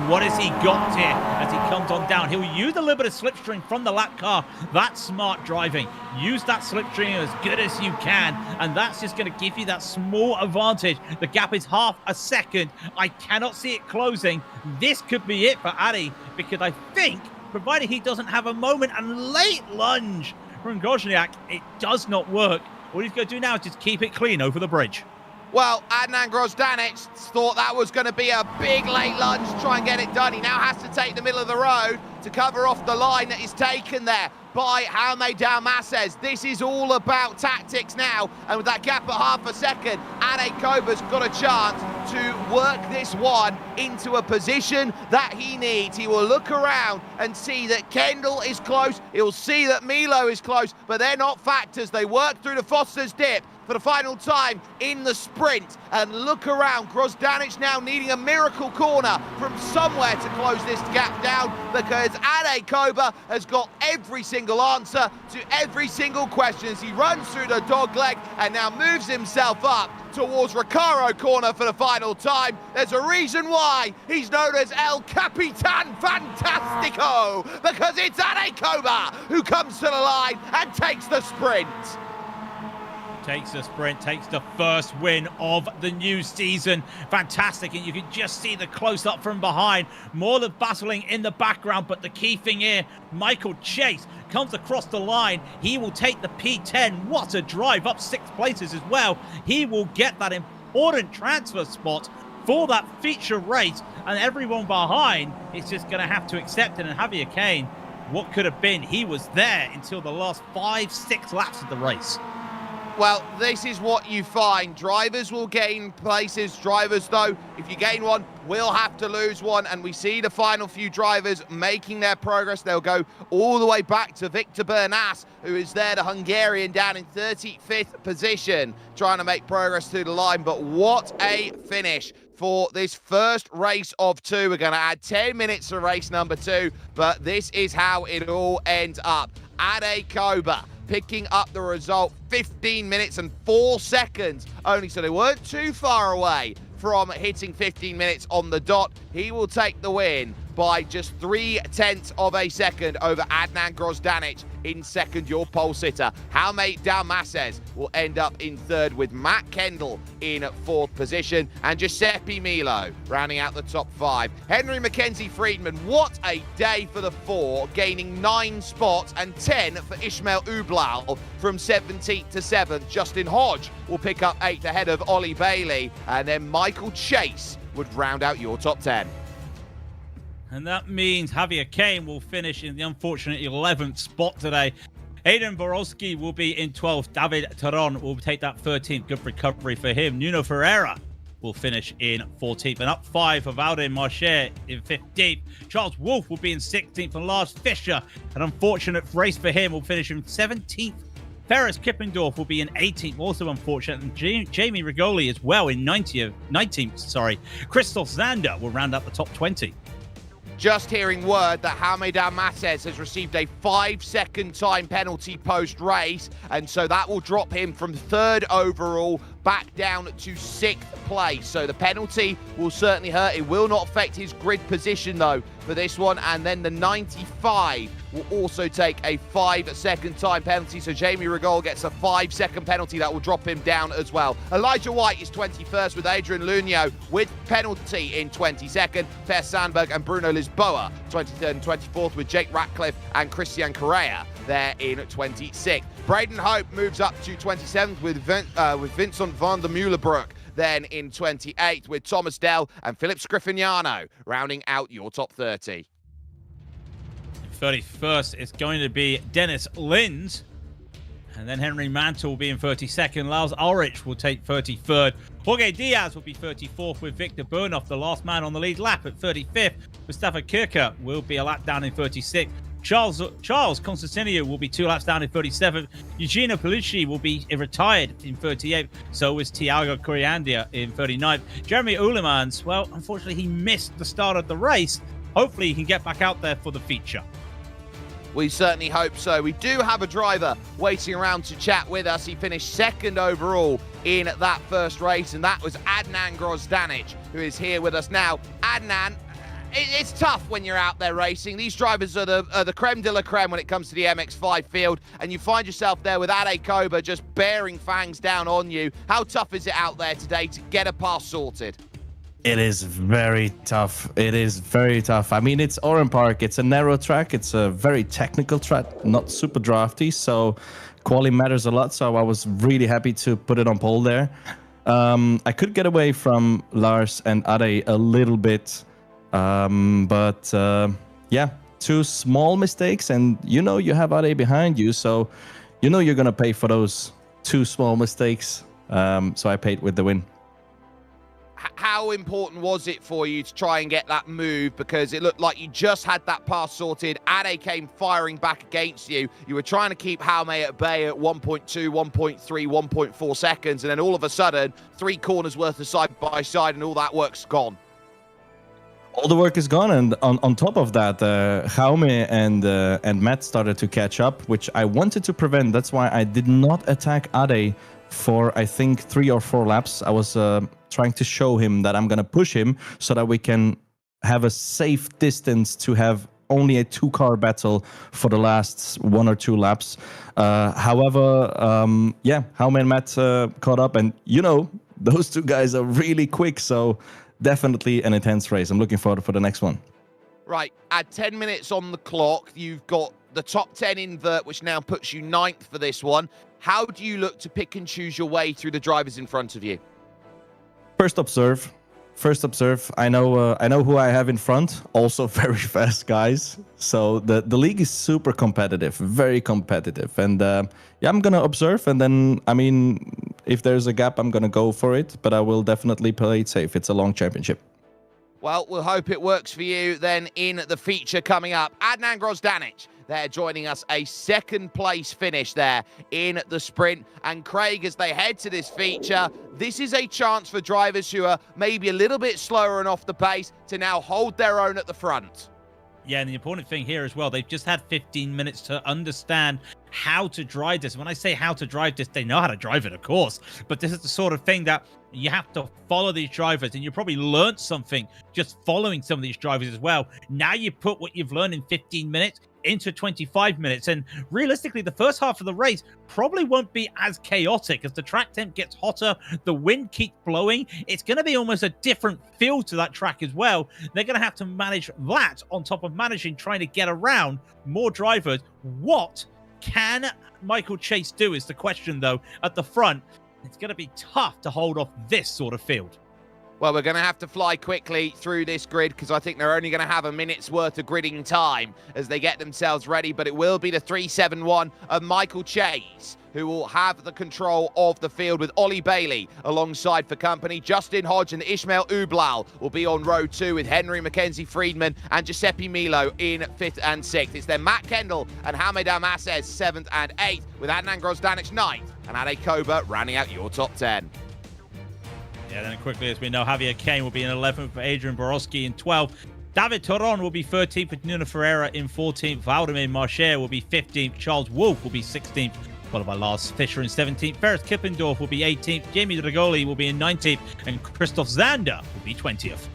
D: What has he got here as he comes on down? He'll use a little bit of slipstream from the lap car. That's smart driving. Use that slipstream as good as you can, and that's just going to give you that small advantage. The gap is half a second. I cannot see it closing. This could be it for Adi, because I think, provided he doesn't have a moment and late lunge from Gozniak, it does not work. All he's going to do now is just keep it clean over the bridge.
B: Well, Adnan Grozdanic thought that was going to be a big late lunge to try and get it done. He now has to take the middle of the road to cover off the line that is taken there by Jaume Dalmases. This is all about tactics now, and with that gap at half a second, Ade Koba's got a chance to work this one into a position that he needs. He will look around and see that Kendall is close. He'll see that Milo is close, but they're not factors. They work through the Foster's dip for the final time in the sprint, and look around. Grozdanic now needing a miracle corner from somewhere to close this gap down, because Ade Koba has got every single answer to every single question as he runs through the dog leg and now moves himself up towards Recaro corner for the final time. There's a reason why he's known as El Capitan Fantastico, because it's Ade Koba who comes to the line and takes the sprint.
D: Takes the sprint, takes the first win of the new season. Fantastic, and you can just see the close-up from behind. More of battling in the background, but the key thing here, Michael Chase comes across the line. He will take the P10. What a drive, up 6 places as well. He will get that important transfer spot for that feature race, and everyone behind is just going to have to accept it. And Javier Kane, what could have been, he was there until the last 5-6 laps of the race.
B: Well, this is what you find. Drivers will gain places. Drivers, though, if you gain one, will have to lose one. And we see the final few drivers making their progress. They'll go all the way back to Victor Bernas, who is there, the Hungarian, down in 35th position, trying to make progress to the line. But what a finish for this first race of 2. We're going to add 10 minutes to race number 2, but this is how it all ends up. Ade Koba picking up the result, 15 minutes and 4 seconds only, so they weren't too far away from hitting 15 minutes on the dot. He will take the win by just 0.3 of a second over Adnan Grozdanic in second, your pole sitter. Jaume Dalmases will end up in third, with Matt Kendall in 4th position, and Giuseppe Milo rounding out the top 5. Henry Mackenzie Friedman, what a day for the 4, gaining 9 spots, and 10 for Ishmael Ublal from 17th to 7th. Justin Hodge will pick up 8th ahead of Ollie Bailey, and then Michael Chase would round out your top 10.
D: And that means Javier Kane will finish in the unfortunate 11th spot today. Aidan Borowski will be in 12th. David Taron will take that 13th. Good recovery for him. Nuno Ferreira will finish in 14th. And up 5 for Valdemar Marcher in 15th. Charles Wolfe will be in 16th. And Lars Fischer, an unfortunate race for him, will finish in 17th. Ferris Kippendorf will be in 18th, also unfortunate. And Jamie Rigoli as well in 19th. Christoph Zander will round up the top 20.
B: Just hearing word that Jaume Dalmases has received a 5-second time penalty post-race, and so that will drop him from 3rd overall back down to 6th place. So the penalty will certainly hurt. It will not affect his grid position, though, for this one. And then the 95 will also take a 5-second time penalty. So Jamie Rigol gets a 5-second penalty that will drop him down as well. Elijah White is 21st with Adrian Lunio with penalty in 22nd. Per Sandberg and Bruno Lisboa 23rd and 24th, with Jake Ratcliffe and Christian Correa there in 26th. Braden Hope moves up to 27th with Vincent van der Meulenbroek then in 28th, with Thomas Dell and Philip Scriffignano rounding out your top 30.
D: 31st is going to be Dennis Lind. And then Henry Mantle will be in 32nd. Lars Ulrich will take 33rd. Jorge Diaz will be 34th with Victor Burnoff, the last man on the lead lap, at 35th. Mustafa Kirker will be a lap down in 36th. Charles Constantino will be 2 laps down in 37th. Eugenio Pellucci will be retired in 38th. So is Thiago Coriandia in 39th. Jeremy Ulemans, well, unfortunately, he missed the start of the race. Hopefully, he can get back out there for the feature.
B: We certainly hope so. We do have a driver waiting around to chat with us. He finished 2nd overall in that first race, and that was Adnan Grozdanic, who is here with us now. Adnan, it's tough when you're out there racing. These drivers are the creme de la creme when it comes to the MX-5 field, and you find yourself there with Ade Koba just bearing fangs down on you. How tough is it out there today to get a pass sorted?
A: It is very tough. It is very tough. I mean, it's Oran Park. It's a narrow track. It's a very technical track, not super drafty. So quality matters a lot. So I was really happy to put it on pole there. I could get away from Lars and Ade a little bit. Yeah, 2 small mistakes. And you know you have Ade behind you. So you know you're going to pay for those 2 small mistakes. So I paid with the win.
B: How important was it for you to try and get that move? Because it looked like you just had that pass sorted. Ade came firing back against you. You were trying to keep Jaume at bay at 1.2, 1.3, 1.4 seconds. And then all of a sudden, 3 corners worth of side-by-side and all that work's gone.
A: All the work is gone. And on top of that, Jaume and Matt started to catch up, which I wanted to prevent. That's why I did not attack Ade for, I think, 3 or 4 laps. I was trying to show him that I'm going to push him so that we can have a safe distance to have only a 2-car battle for the last 1 or 2 laps. However, Jaume and Matt caught up, and you know, those 2 guys are really quick, so definitely an intense race. I'm looking forward for the next one.
B: Right, at 10 minutes on the clock, you've got the top 10 invert, which now puts you 9th for this one. How do you look to pick and choose your way through the drivers in front of you? First observe. I know who I have in front. Also very fast guys. So the league is super competitive, very competitive. And I'm gonna observe, and then I mean, if there's a gap, I'm gonna go for it. But I will definitely play it safe. It's a long championship. Well, we'll hope it works for you then in the feature coming up. Adnan Grozdanic there joining us, a 2nd place finish there in the sprint. And Craig, as they head to this feature, this is a chance for drivers who are maybe a little bit slower and off the pace to now hold their own at the front.
D: Yeah, and the important thing here as well, they've just had 15 minutes to understand how to drive this. When I say how to drive this, they know how to drive it, of course. But this is the sort of thing that you have to follow these drivers, and you probably learned something just following some of these drivers as well. Now you put what you've learned in 15 minutes into 25 minutes, and realistically the first half of the race probably won't be as chaotic as the track temp gets hotter, the wind keeps blowing. It's going to be almost a different feel to that track as well. They're going to have to manage that on top of managing trying to get around more drivers. What can Michael Chase do is the question, though, at the front. It's going to be tough to hold off this sort of field.
B: Well, we're going to have to fly quickly through this grid because I think they're only going to have a minute's worth of gridding time as they get themselves ready. But it will be the 371 of Michael Chase who will have the control of the field, with Ollie Bailey alongside for company. Justin Hodge and Ishmael Ublal will be on row 2 with Henry Mackenzie Friedman and Giuseppe Milo in 5th and 6th. It's then Matt Kendall and Hamed Amasez 7th and 8th, with Adnan Grozdanic 9th and Ade Koba rounding out your top 10.
D: Yeah, then quickly, as we know, Javier Kane will be in 11th, Adrian Borowski in 12th. David Toron will be 13th with Nuno Ferreira in 14th. Valdemir Marcher will be 15th. Charles Wolf will be 16th, followed by Lars Fischer in 17th. Ferris Kippendorf will be 18th. Jamie Dragoli will be in 19th. And Christoph Zander will be 20th.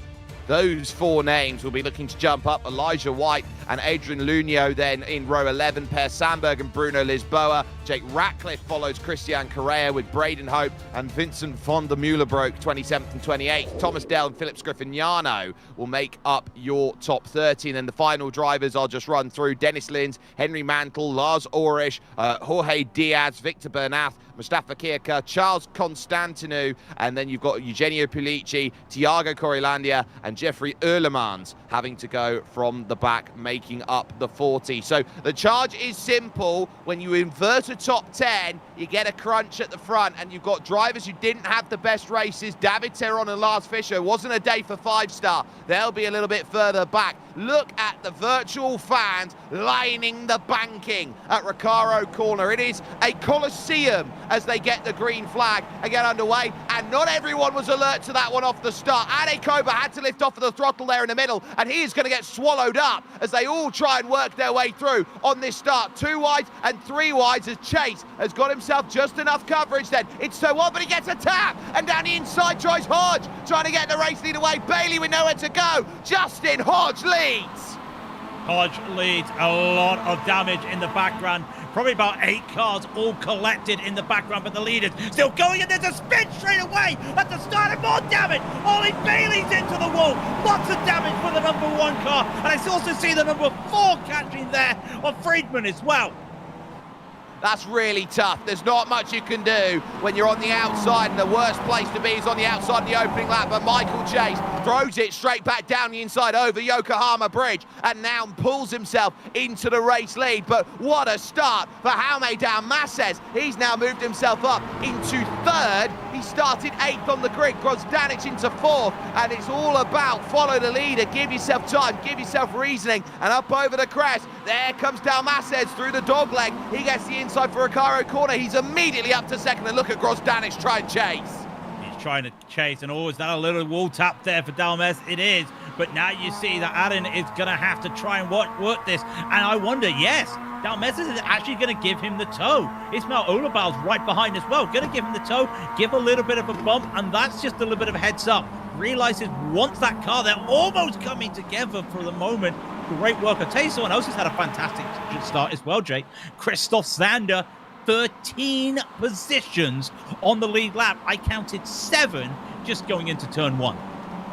B: Those 4 names will be looking to jump up. Elijah White and Adrian Lunio then in row 11. Per Sandberg and Bruno Lisboa. Jake Ratcliffe follows Christian Correa with Braden Hope and Vincent von der Mühlerbroek 27th and 28th. Thomas Dell and Philip Scriffignano will make up your top 30. And then the final drivers I'll just run through: Dennis Lind, Henry Mantle, Lars Ulrich, Jorge Diaz, Victor Bernath, Mustafa Kirka, Charles Constantinou, and then you've got Eugenio Pulici, Tiago Corilandia, and Jeffrey Erlemans having to go from the back, making up the 40. So the charge is simple. When you invert a top 10, you get a crunch at the front, and you've got drivers who didn't have the best races. David Teron and Lars Fischer, wasn't a day for 5-star. They'll be a little bit further back. Look at the virtual fans lining the banking at Recaro Corner. It is a coliseum as they get the green flag and get underway, and not everyone was alert to that one off the start. Ade Koba had to lift off of the throttle there in the middle, and he is going to get swallowed up as they all try and work their way through on this start. 2 wides and 3 wides as Chase has got himself just enough coverage then. It's so on, but he gets a tap, and down the inside tries Hodge, trying to get the race lead away. Bailey with nowhere to go. Justin Hodge leads.
D: Hodge leads, a lot of damage in the background. Probably about 8 cars all collected in the background, but the leaders still going, and there's a spin straight away at the start, and more damage. Ollie Bailey's into the wall. Lots of damage for the number 1 car, and I also see the number 4 catching there on Friedman as well.
B: That's really tough. There's not much you can do when you're on the outside, and the worst place to be is on the outside of the opening lap. But Michael Chase throws it straight back down the inside over Yokohama Bridge and now pulls himself into the race lead. But what a start for Jaume Dalmases. He's now moved himself up into 3rd. He started 8th on the grid. Grozdanic into 4th, and it's all about follow the leader, give yourself time, give yourself reasoning, and up over the crest. There comes Dalmases through the dogleg. He gets the inside for Recaro Corner. He's immediately up to 2nd, and look at Grozdanic try and chase.
D: He's trying to chase, and is that a little wall tap there for Dalmes? It is, but now you see that Aaron is going to have to try and work this, and I wonder, yes, Dalmes is actually going to give him the tow. Ismail Olabal's right behind as well, going to give him the tow, give a little bit of a bump, and that's just a little bit of a heads up. Realizes once that car, they're almost coming together for the moment. Great work. I'll tell you someone else has had a fantastic start as well, Jake. Christoph Sander, 13 positions on the lead lap. I counted 7 just going into turn 1.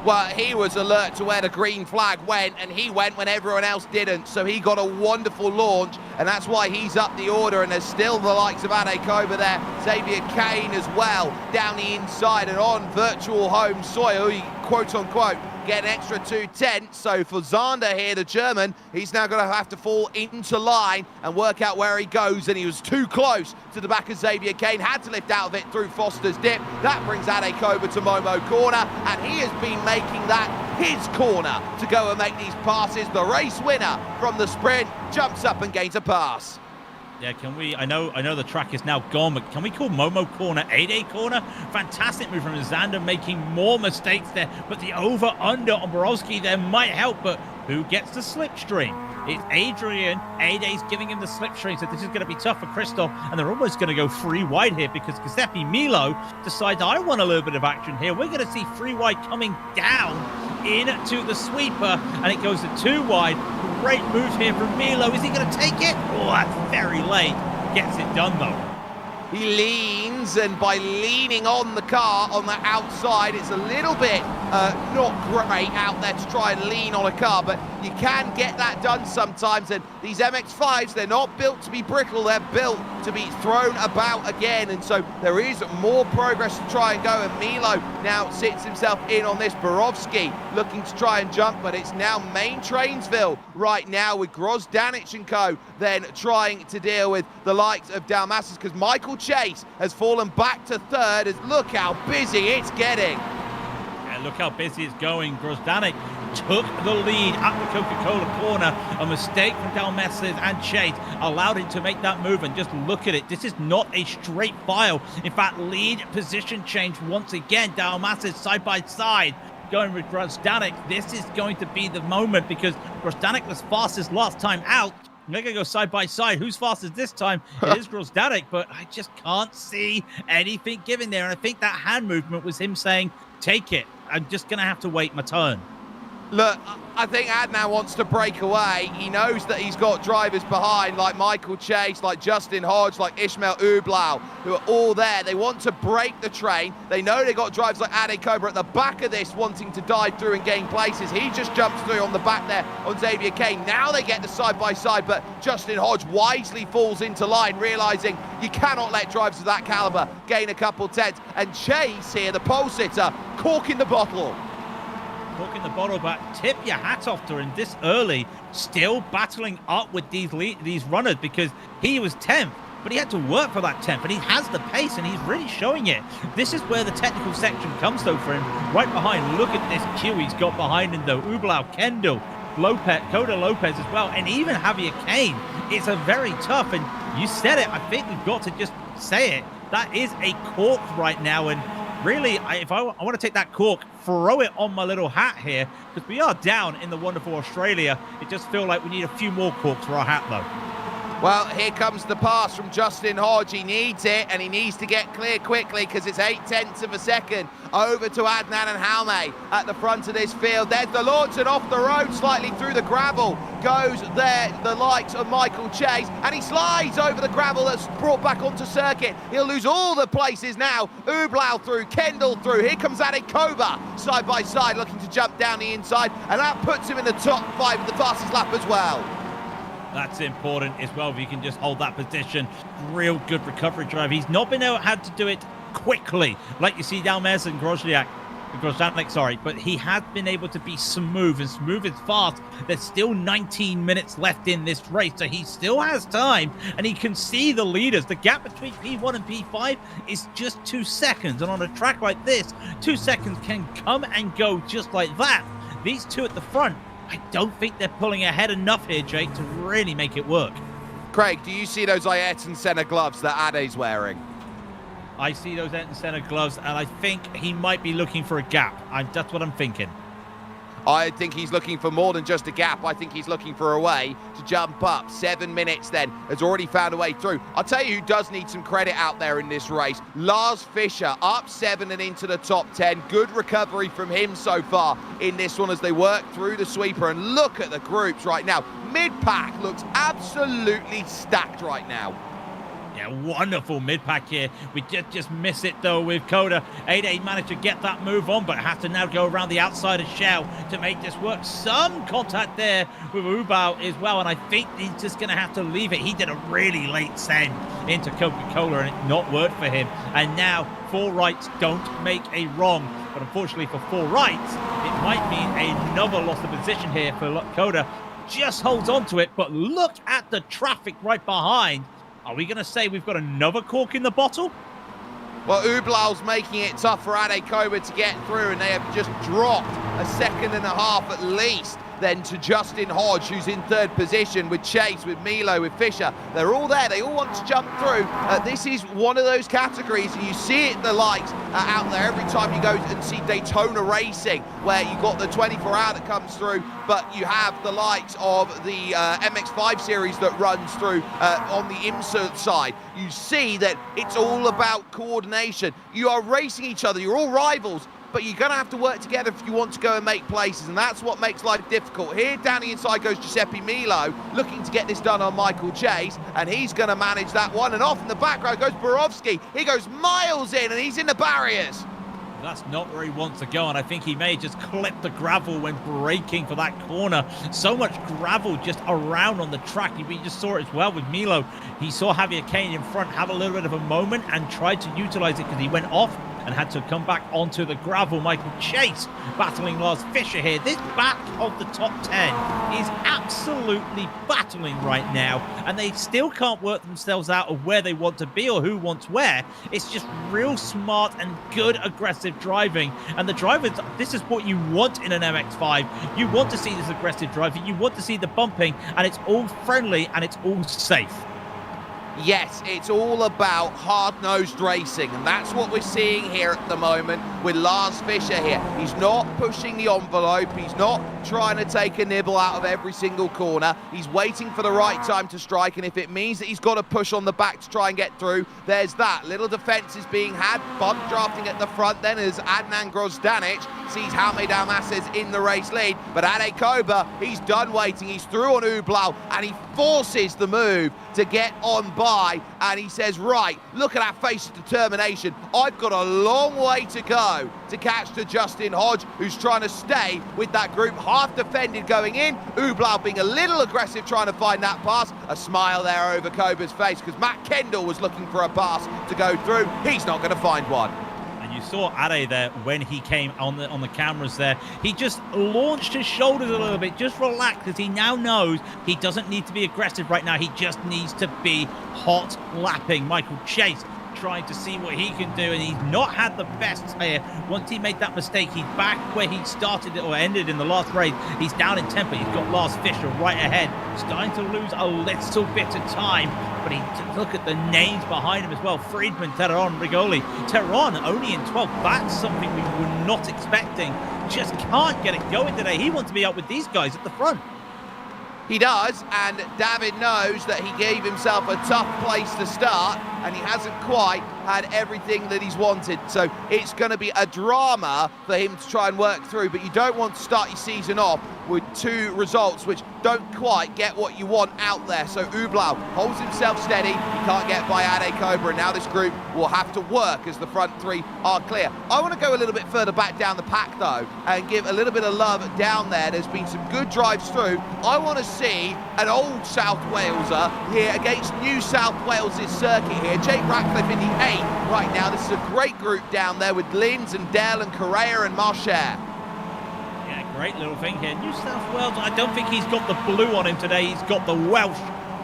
B: Well, he was alert to where the green flag went, and he went when everyone else didn't, so he got a wonderful launch, and that's why he's up the order. And there's still the likes of Ade Koba there, Xavier Kane as well, down the inside and on virtual home soil, quote-unquote, get an extra 2 tenths. So for Zander here, the German, he's now going to have to fall into line and work out where he goes, and he was too close to the back of Xavier Kane, had to lift out of it through Foster's dip. That brings Ade Koba to Momo Corner, and he has been making that his corner to go and make these passes. The race winner from the sprint jumps up and gains a pass.
D: Yeah, can we, I know the track is now gone, but can we call Momo Corner A-Day Corner? Fantastic move from Zander, making more mistakes there, but the over-under on Borowski there might help, but who gets the slipstream? It's Adrian. A-Day's giving him the slipstream, so this is going to be tough for Christoph, and they're almost going to go 3 wide here because Giuseppe Milo decides, I want a little bit of action here. We're going to see 3 wide coming down into the sweeper, and it goes to 2 wide. Great move here from Milo. Is he going to take it? Oh, that's very late. Gets it done, though.
B: He leans, and by leaning on the car on the outside, it's a little bit not great out there to try and lean on a car, but you can get that done sometimes. And these MX-5s, they're not built to be brittle, they're built to be thrown about again, and so there is more progress to try and go. And Milo now sits himself in on this. Borowski looking to try and jump, but it's now main Trainsville right now with Grozdanic and co then trying to deal with the likes of Dalmases, because Michael Chase has fallen back to 3rd. As look how busy it's getting.
D: Yeah, look how busy it's going. Grozdanic took the lead at the Coca-Cola corner. A mistake from Dalmases and Chase allowed him to make that move, and just look at it. This is not a straight file. In fact, lead position change once again. Dalmases side by side going with Grozdanic. This is going to be the moment, because Grozdanic was fastest last time out. They're going to go side by side. Who's fastest this time? It is Grozdanic, but I just can't see anything giving there. And I think that hand movement was him saying, take it. I'm just going to have to wait my turn.
B: Look, I think Adnan wants to break away. He knows that he's got drivers behind like Michael Chase, like Justin Hodge, like Ismail Ublau, who are all there. They want to break the train. They know they've got drivers like Ade Cobra at the back of this wanting to dive through and gain places. He just jumps through on the back there on Xavier Kane. Now they get the side-by-side, but Justin Hodge wisely falls into line, realising you cannot let drivers of that calibre gain a couple tenths. And Chase here, the pole sitter, corking the bottle.
D: Corking the bottle, but tip your hat off to him this early, still battling up with these runners, because he was 10th, but he had to work for that 10th, and he has the pace, and he's really showing it. This is where the technical section comes, though, for him. Right behind, look at this queue he's got behind him, though. Ublau, Kendall, Lopez, Coda Lopez as well, and even Javier Kane. It's a very tough, and you said it, I think we've got to just say it. That is a cork right now, and really, if I want to take that cork, throw it on my little hat here, because we are down in the wonderful Australia. It just feels like we need a few more corks for our hat, though.
B: Well, here comes the pass from Justin Hodge. He needs it, and he needs to get clear quickly, because it's 0.8 of a second over to Adnan and Jaume at the front of this field. There's the launch, and off the road, slightly through the gravel, goes there the likes of Michael Chase, and he slides over the gravel that's brought back onto circuit. He'll lose all the places now. Ublau through, Kendall through. Here comes Ade Koba, side by side, looking to jump down the inside, and that puts him in the top 5 of the fastest lap as well.
D: That's important as well, if you can just hold that position. Real good recovery drive. He's not been able to do it quickly, like you see Dalmes and Grosjean, sorry, but he has been able to be smooth, and smooth is fast. There's still 19 minutes left in this race, so he still has time, and he can see the leaders. The gap between P1 and P5 is just 2 seconds, and on a track like this, 2 seconds can come and go just like that. These two at the front, I don't think they're pulling ahead enough here, Jake, to really make it work.
B: Craig, do you see those Ayrton Senna gloves that Ade's wearing?
D: I see those Ayrton Senna gloves, and I think he might be looking for a gap. That's what I'm thinking.
B: I think he's looking for more than just a gap. I think he's looking for a way to jump up. 7 minutes then, has already found a way through. I'll tell you who does need some credit out there in this race. Lars Fischer, up 7 and into the top 10. Good recovery from him so far in this one as they work through the sweeper. And look at the groups right now. Mid-pack looks absolutely stacked right now.
D: Yeah, wonderful mid-pack here. We just miss it, though, with Coda. 8-8 managed to get that move on, but has to now go around the outside of Shell to make this work. Some contact there with Ubau as well, and I think he's just going to have to leave it. He did a really late send into Coca-Cola, and it not worked for him. And now, 4 rights don't make a wrong. But unfortunately for 4 rights, it might mean another loss of position here for Coda. Just holds on to it, but look at the traffic right behind. Are we going to say we've got another cork in the bottle?
B: Well, Ublau's making it tough for Ade Koba to get through, and they have just dropped a second and a half at least then to Justin Hodge, who's in 3rd position, with Chase, with Milo, with Fischer. They're all there. They all want to jump through. This is one of those categories, and you see it, the likes out there every time you go and see Daytona Racing, where you got the 24-hour that comes through, but you have the likes of the MX5 series that runs through on the IMSA side. You see that it's all about coordination. You are racing each other. You're all rivals, but you're going to have to work together if you want to go and make places, and that's what makes life difficult. Here, down the inside goes Giuseppe Milo, looking to get this done on Michael Chase, and he's going to manage that one, and off in the background goes Borowski. He goes miles in, and he's in the barriers.
D: That's not where he wants to go, and I think he may just clip the gravel when braking for that corner. So much gravel just around on the track. We just saw it as well with Milo. He saw Javier Kane in front have a little bit of a moment and tried to utilize it because he went off and had to come back onto the gravel. Michael Chase battling Lars Fischer here. This back of the top 10 is absolutely battling right now, and they still can't work themselves out of where they want to be or who wants where. It's just real smart and good aggressive driving, and the drivers, this is what you want in an MX-5. You want to see this aggressive driving, you want to see the bumping, and it's all friendly and it's all safe.
B: Yes, it's all about hard-nosed racing, and that's what we're seeing here at the moment with Lars Fischer here. He's not pushing the envelope, he's not trying to take a nibble out of every single corner. He's waiting for the right time to strike, and if it means that he's got to push on the back to try and get through, there's that. Little defense is being had, bump drafting at the front then as Adnan Grozdanic sees Jaume Dalmas's in the race lead, but Ade Koba, he's done waiting. He's through on Ublau, and he forces the move to get on by, and he says, right, look at that face of determination. I've got a long way to go to catch to Justin Hodge, who's trying to stay with that group, half defended going in. Ublau being a little aggressive trying to find that pass. A smile there over Koba's face, because Matt Kendall was looking for a pass to go through. He's not going to find one.
D: You saw Ade there when he came on the cameras there. He just launched his shoulders a little bit, just relaxed, because he now knows he doesn't need to be aggressive right now. He just needs to be hot lapping. Michael Chase trying to see what he can do, and he's not had the best here. Once he made that mistake, he's back where he started or ended in the last race. He's down in tempo. He's got Lars Fischer right ahead, starting to lose a little bit of time, but look at the names behind him as well. Friedman, Terron, Rigoli. Terron only in 12th. That's something we were not expecting. Just can't get it going today. He wants to be up with these guys at the front.
B: He does, and David knows that he gave himself a tough place to start, and he hasn't quite had everything that he's wanted. So it's going to be a drama for him to try and work through, but you don't want to start your season off with 2 results which don't quite get what you want out there. So Ublau holds himself steady. He can't get by Ade Koba, and now this group will have to work as the front 3 are clear. I want to go a little bit further back down the pack, though, and give a little bit of love down there. There's been some good drives through. I want to see an old South Waleser here against New South Wales' circuit here. Jake Ratcliffe in the 8 right now. This is a great group down there with Linz and Dell and Correa and Marcher.
D: Great little thing here. New South Wales, I don't think he's got the blue on him today. He's got the Welsh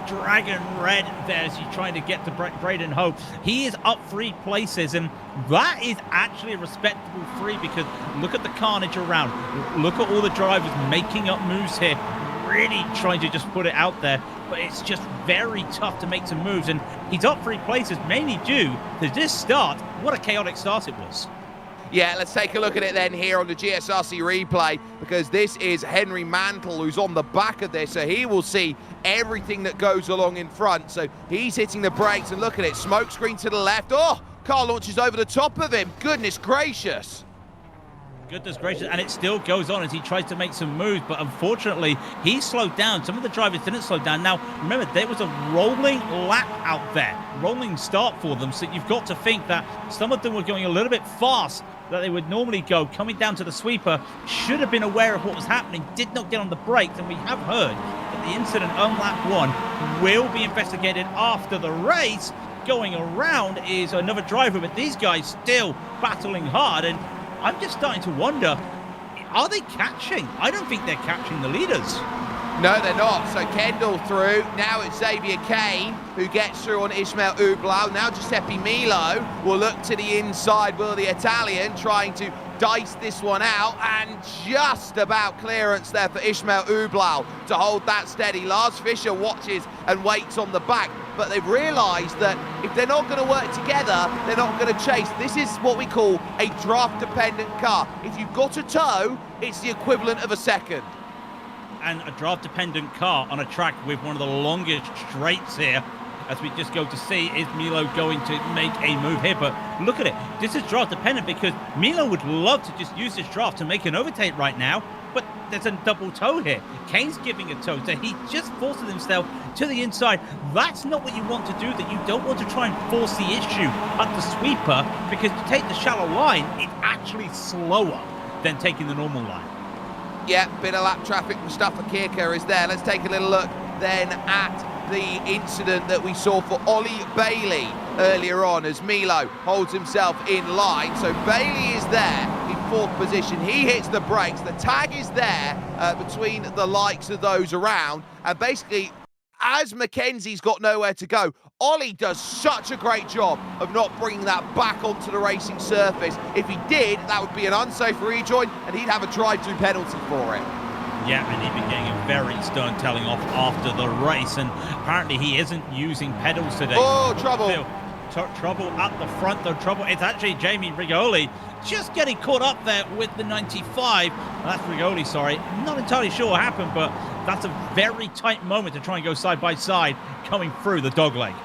D: Dragon Red there as he's trying to get to Braden Hope. He is up 3 places, and that is actually a respectable 3, because look at the carnage around. Look at all the drivers making up moves here, really trying to just put it out there, but it's just very tough to make some moves, and he's up 3 places mainly due to this start. What a chaotic start it was.
B: Yeah, let's take a look at it then here on the GSRC replay, because this is Henry Mantle who's on the back of this, so he will see everything that goes along in front. So he's hitting the brakes, and look at it, smoke screen to the left. Oh, car launches over the top of him. Goodness gracious.
D: Goodness gracious, and it still goes on as he tries to make some moves, but unfortunately he slowed down. Some of the drivers didn't slow down. Now remember, there was a rolling lap out there, rolling start for them, so you've got to think that some of them were going a little bit fast that they would normally go. Coming down to the sweeper, should have been aware of what was happening, did not get on the brakes, and we have heard that the incident on lap 1 will be investigated after the race. Going around is another driver, but these guys still battling hard, and I'm just starting to wonder, are they catching? I don't think they're catching the leaders.
B: No, they're not. So Kendall through. Now it's Xavier Kane who gets through on Ismael Ublau. Now Giuseppe Milo will look to the inside. Will the Italian trying to dice this one out, and just about clearance there for Ismael Ublau to hold that steady. Lars Fischer watches and waits on the back, but they've realised that if they're not going to work together, they're not going to chase. This is what we call a draft-dependent car. If you've got a toe, it's the equivalent of a second.
D: And a draft-dependent car on a track with one of the longest straights here, as we just go to see, is Milo going to make a move here? But look at it, this is draft-dependent, because Milo would love to just use this draft to make an overtake right now, but there's a double toe here. Kane's giving a toe, so he just forces himself to the inside. That's not what you want to do, that you don't want to try and force the issue at the sweeper, because to take the shallow line, it's actually slower than taking the normal line.
B: Yeah, bit of lap traffic. Mustafa Kirker is there. Let's take a little look then at the incident that we saw for Ollie Bailey earlier on, as Milo holds himself in line. So Bailey is there in 4th position. He hits the brakes. The tag is there between the likes of those around. And basically, as Mackenzie's got nowhere to go, Ollie does such a great job of not bringing that back onto the racing surface. If he did, that would be an unsafe rejoin, and he'd have a drive-through penalty for it.
D: Yeah, and he'd be getting a very stern telling off after the race, and apparently he isn't using pedals today.
B: Oh, trouble.
D: Trouble at the front, though. Trouble. It's actually Jamie Rigoli just getting caught up there with the 95. That's Rigoli, sorry. Not entirely sure what happened, but that's a very tight moment to try and go side by side coming through the dogleg.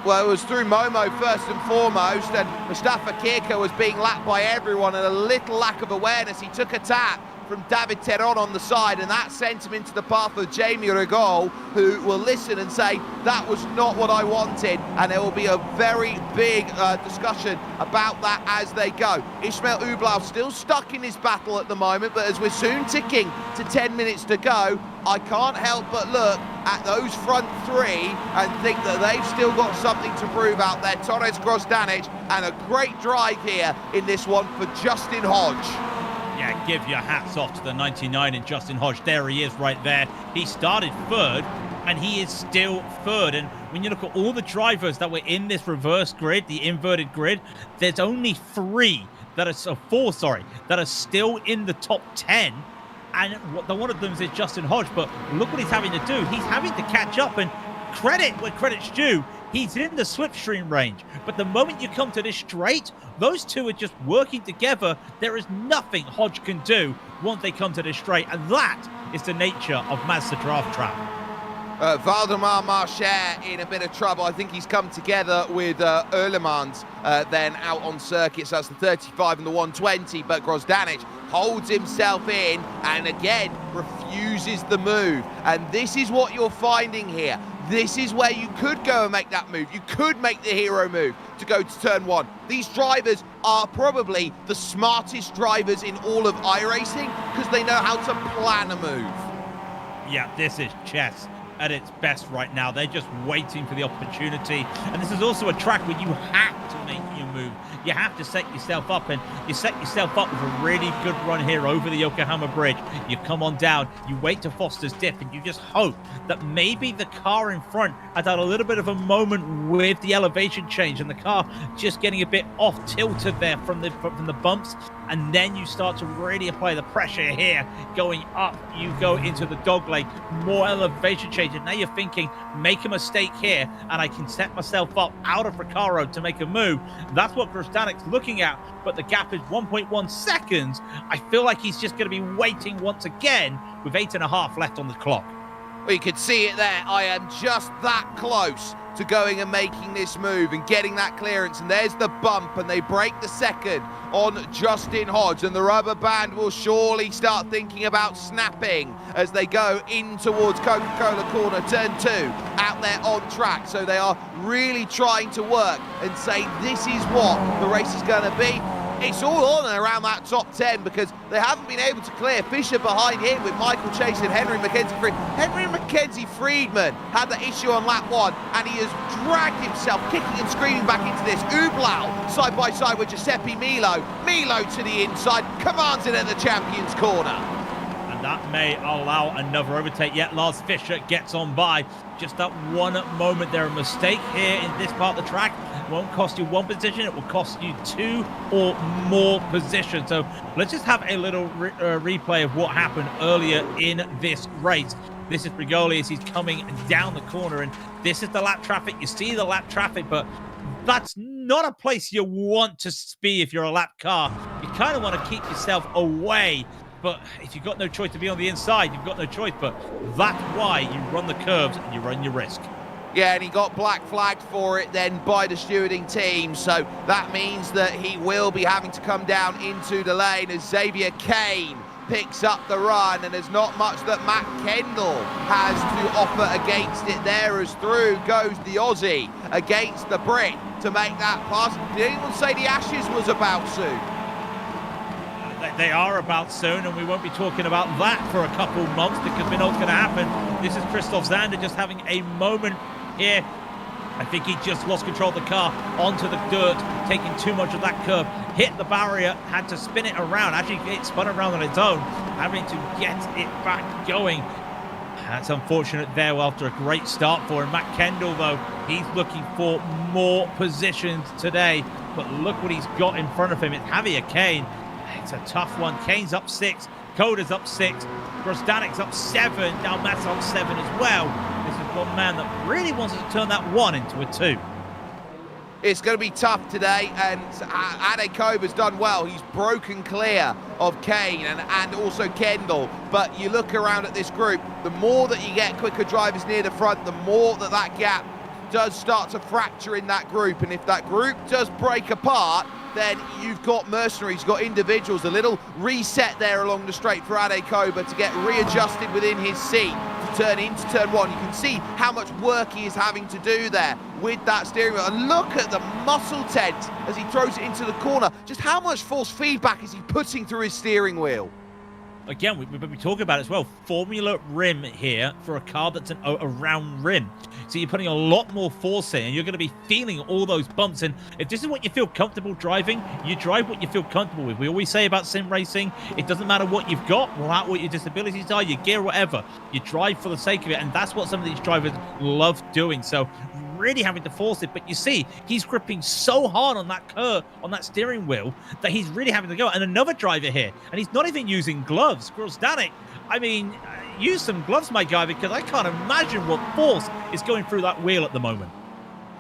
B: Well, it was through Momo first and foremost, and Mustafa Kirka was being lapped by everyone, and a little lack of awareness. He took a tap from David Teron on the side, and that sent him into the path of Jamie Rigol, who will listen and say, that was not what I wanted, and there will be a very big discussion about that as they go. Ismail Ublau still stuck in this battle at the moment, but as we're soon ticking to 10 minutes to go, I can't help but look at those front three and think that they've still got something to prove out there. Torres Grozdanic, and a great drive here in this one for Justin Hodge.
D: Yeah, give your hats off to the 99 in Justin Hodge. There he is right there. He started third, and he is still third. And when you look at all the drivers that were in this reverse grid, the inverted grid, there's only four, that are still in the top 10. And one of them is Justin Hodge, but look what he's having to do. He's having to catch up, and credit where credit's due. He's in the slipstream range, but the moment you come to this straight, those two are just working together. There is nothing Hodge can do once they come to this straight, and that is the nature of Mazda Draft Trap.
B: Valdemar Marcher in a bit of trouble. I think he's come together with Erlemans then out on circuits. That's the 35 and the 120, but Grozdanic holds himself in and again refuses the move. And this is what you're finding here. This is where you could go and make that move. You could make the hero move to go to turn one. These drivers are probably the smartest drivers in all of iRacing because they know how to plan a move.
D: Yeah, this is chess at its best right now. They're just waiting for the opportunity. And this is also a track where you have to make your move. You have to set yourself up, and you set yourself up with a really good run here over the Yokohama Bridge. You come on down, you wait to Foster's dip, and you just hope that maybe the car in front has had a little bit of a moment with the elevation change, and the car just getting a bit off tilted there from the bumps. And then you start to really apply the pressure here. Going up, you go into the dogleg, more elevation change. And now you're thinking, make a mistake here, and I can set myself up out of Recaro to make a move. That's what Grostanic's looking at, but the gap is 1.1 seconds. I feel like he's just going to be waiting once again with 8.5 left on the clock.
B: Well, you could see it there. I am just that close to going and making this move and getting that clearance, and there's the bump, and they break the second on Justin Hodge, and the rubber band will surely start thinking about snapping as they go in towards Coca-Cola corner, turn 2, out there on track. So they are really trying to work and say this is what the race is going to be. It's all on and around that top 10 because they haven't been able to clear. Fisher behind him with Michael Chase and Henry Mackenzie-Friedman. Henry Mackenzie-Friedman had the issue on lap 1, and he has dragged himself kicking and screaming back into this. Ublau side by side with Giuseppe Milo. Milo to the inside, commands it at the champion's corner.
D: And that may allow another overtake. Yet Lars Fischer gets on by. Just that one moment there, a mistake here in this part of the track won't cost you one position, it will cost you 2 or more positions. So let's just have a little replay of what happened earlier in this race. This is Brigoli as he's coming down the corner, and this is the lap traffic. You see the lap traffic, but that's not a place you want to be if you're a lap car. You kind of want to keep yourself away, but if you've got no choice to be on the inside, you've got no choice, but that's why you run the curves and you run your risk.
B: Yeah, and he got black flagged for it then by the stewarding team, so that means that he will be having to come down into the lane as Xavier Kane picks up the run, and there's not much that Matt Kendall has to offer against it there as through goes the Aussie against the Brit to make that pass. Did anyone say the Ashes was about soon?
D: They are about soon, and we won't be talking about that for a couple months because we know what's going to happen. This is Christoph Zander just having a moment here. I think he just lost control of the car onto the dirt, taking too much of that curve, hit the barrier, had to spin it around. Actually, it spun around on its own, having to get it back going. That's unfortunate there after a great start for him. Matt Kendall, though, he's looking for more positions today, but look what he's got in front of him. It's Javier Kane. It's a tough one. Kane's up 6, Koda's up 6, Grostanic's up 7, now Matt's up 7 as well. This is one man that really wants to turn that 1 into a 2.
B: It's going to be tough today, and Ade Koba's done well. He's broken clear of Kane and also Kendall. But you look around at this group, the more that you get quicker drivers near the front, the more that gap does start to fracture in that group, and if that group does break apart, then you've got mercenaries, you've got individuals, a little reset there along the straight for Ade Koba to get readjusted within his seat to turn into turn one. You can see how much work he is having to do there with that steering wheel. And look at the muscle tent as he throws it into the corner. Just how much force feedback is he putting through his steering wheel?
D: Again, we've been talking about it as well. Formula rim here for a car that's a round rim. So you're putting a lot more force in, and you're going to be feeling all those bumps. And if this is what you feel comfortable driving, you drive what you feel comfortable with. We always say about sim racing, it doesn't matter what you've got, what your disabilities are, your gear, whatever. You drive for the sake of it, and that's what some of these drivers love doing. So really having to force it, but you see he's gripping so hard on that curve, on that steering wheel, that he's really having to go. And another driver here, and he's not even using gloves. Grosdanic, I mean, use some gloves, my guy, because I can't imagine what force is going through that wheel at the moment.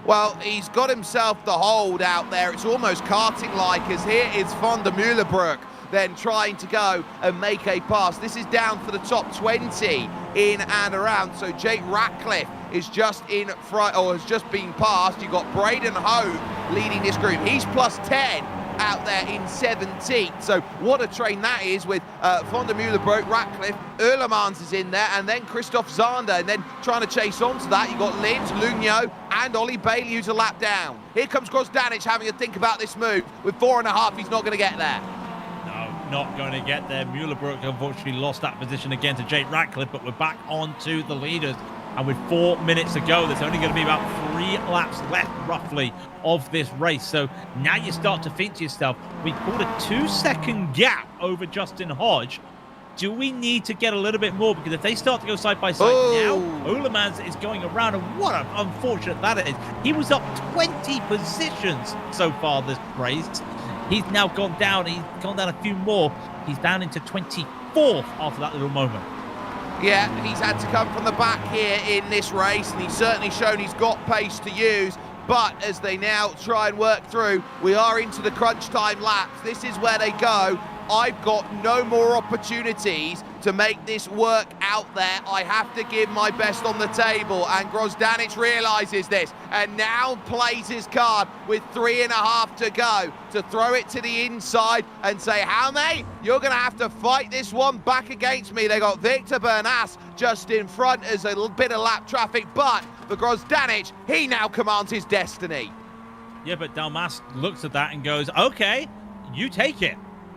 B: Well, he's got himself the hold out there. It's almost karting-like, as here is Van der Meulenbroek then trying to go and make a pass. This is down for the top 20 in and around. So Jake Ratcliffe is just in front, or has just been passed. You've got Braden Hogue leading this group. He's plus 10 out there in 17th. So what a train that is with Van der Meulenbroek, Ratcliffe, Erlemans is in there, and then Christoph Zander, and then trying to chase on to that, you've got Linz, Lugno, and Ollie Bailey, who's a lap down. Here comes Grosdanic having a think about this move. With 4.5, he's not going to get there.
D: Not going to get there. Meulenbroek unfortunately lost that position again to Jake Ratcliffe, but we're back on to the leaders. And with 4 minutes to go, there's only going to be about 3 laps left, roughly, of this race. So now you start to think to yourself, we pulled a 2-second gap over Justin Hodge. Do we need to get a little bit more? Because if they start to go side by side now, Olemans is going around, and what an unfortunate that is. He was up 20 positions so far this race. He's now gone down. He's gone down a few more. He's down into 24th after that little moment.
B: Yeah, he's had to come from the back here in this race, and he's certainly shown he's got pace to use. But as they now try and work through, we are into the crunch time laps. This is where they go. I've got no more opportunities to make this work out there. I have to give my best on the table, and Grosdanic realises this and now plays his card with 3.5 to go to throw it to the inside and say, Jaume, you're going to have to fight this one back against me. They got Victor Bernas just in front as a little bit of lap traffic, but for Grosdanic, he now commands his destiny.
D: Yeah, but Dalmas looks at that and goes, okay, you take it.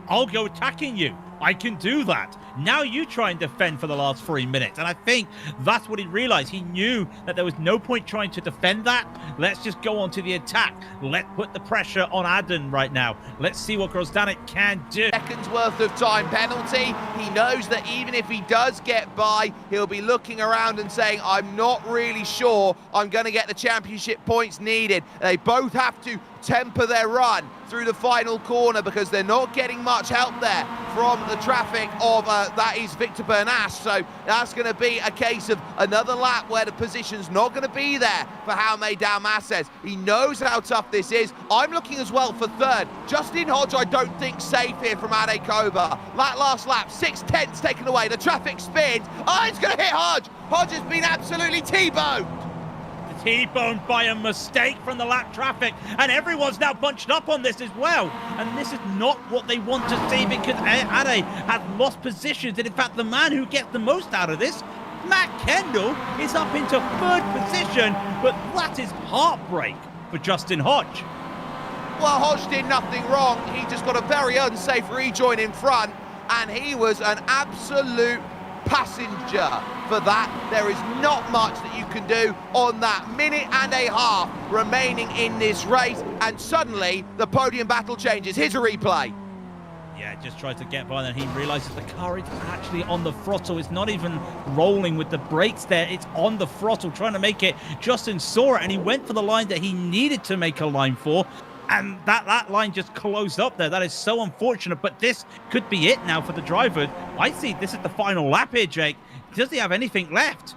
D: I'll go attacking you. I can do that. Now you try and defend for the last 3 minutes. And I think that's what he realized. He knew that there was no point trying to defend that. Let's just go on to the attack. Let's put the pressure on Adden right now. Let's see what Grosdanic can do.
B: Seconds worth of time penalty. He knows that even if he does get by, he'll be looking around and saying, I'm not really sure I'm going to get the championship points needed. They both have to temper their run through the final corner because they're not getting much help there from the traffic of that is Victor Bernas. So that's going to be a case of another lap where the position's not going to be there for Jaume Dalmas. He knows how tough this is. I'm looking as well for third. Justin Hodge, I don't think safe here from Ade Koba. That last lap, 6/10 taken away. The traffic spins. Oh, it's going to hit Hodge. Hodge has been absolutely T-boned.
D: T-boned by a mistake from the lap traffic, and everyone's now bunched up on this as well, and this is not what they want to see because Ade has lost positions, and in fact the man who gets the most out of this, Matt Kendall, is up into 3rd position, but that is heartbreak for Justin Hodge.
B: Well, Hodge did nothing wrong. He just got a very unsafe rejoin in front, and he was an absolute passenger for that. There is not much that you can do on that 1.5 minutes remaining in this race, and suddenly the podium battle changes. Here's a replay.
D: Yeah, just tries to get by, and then he realizes the car is actually on the throttle. It's not even rolling with the brakes there. It's on the throttle, trying to make it. Justin saw it, and he went for the line that he needed to make a line for. And that line just closed up there. That is so unfortunate, but this could be it now for the drivers. I see this is the final lap here, Jake. Does he have anything left?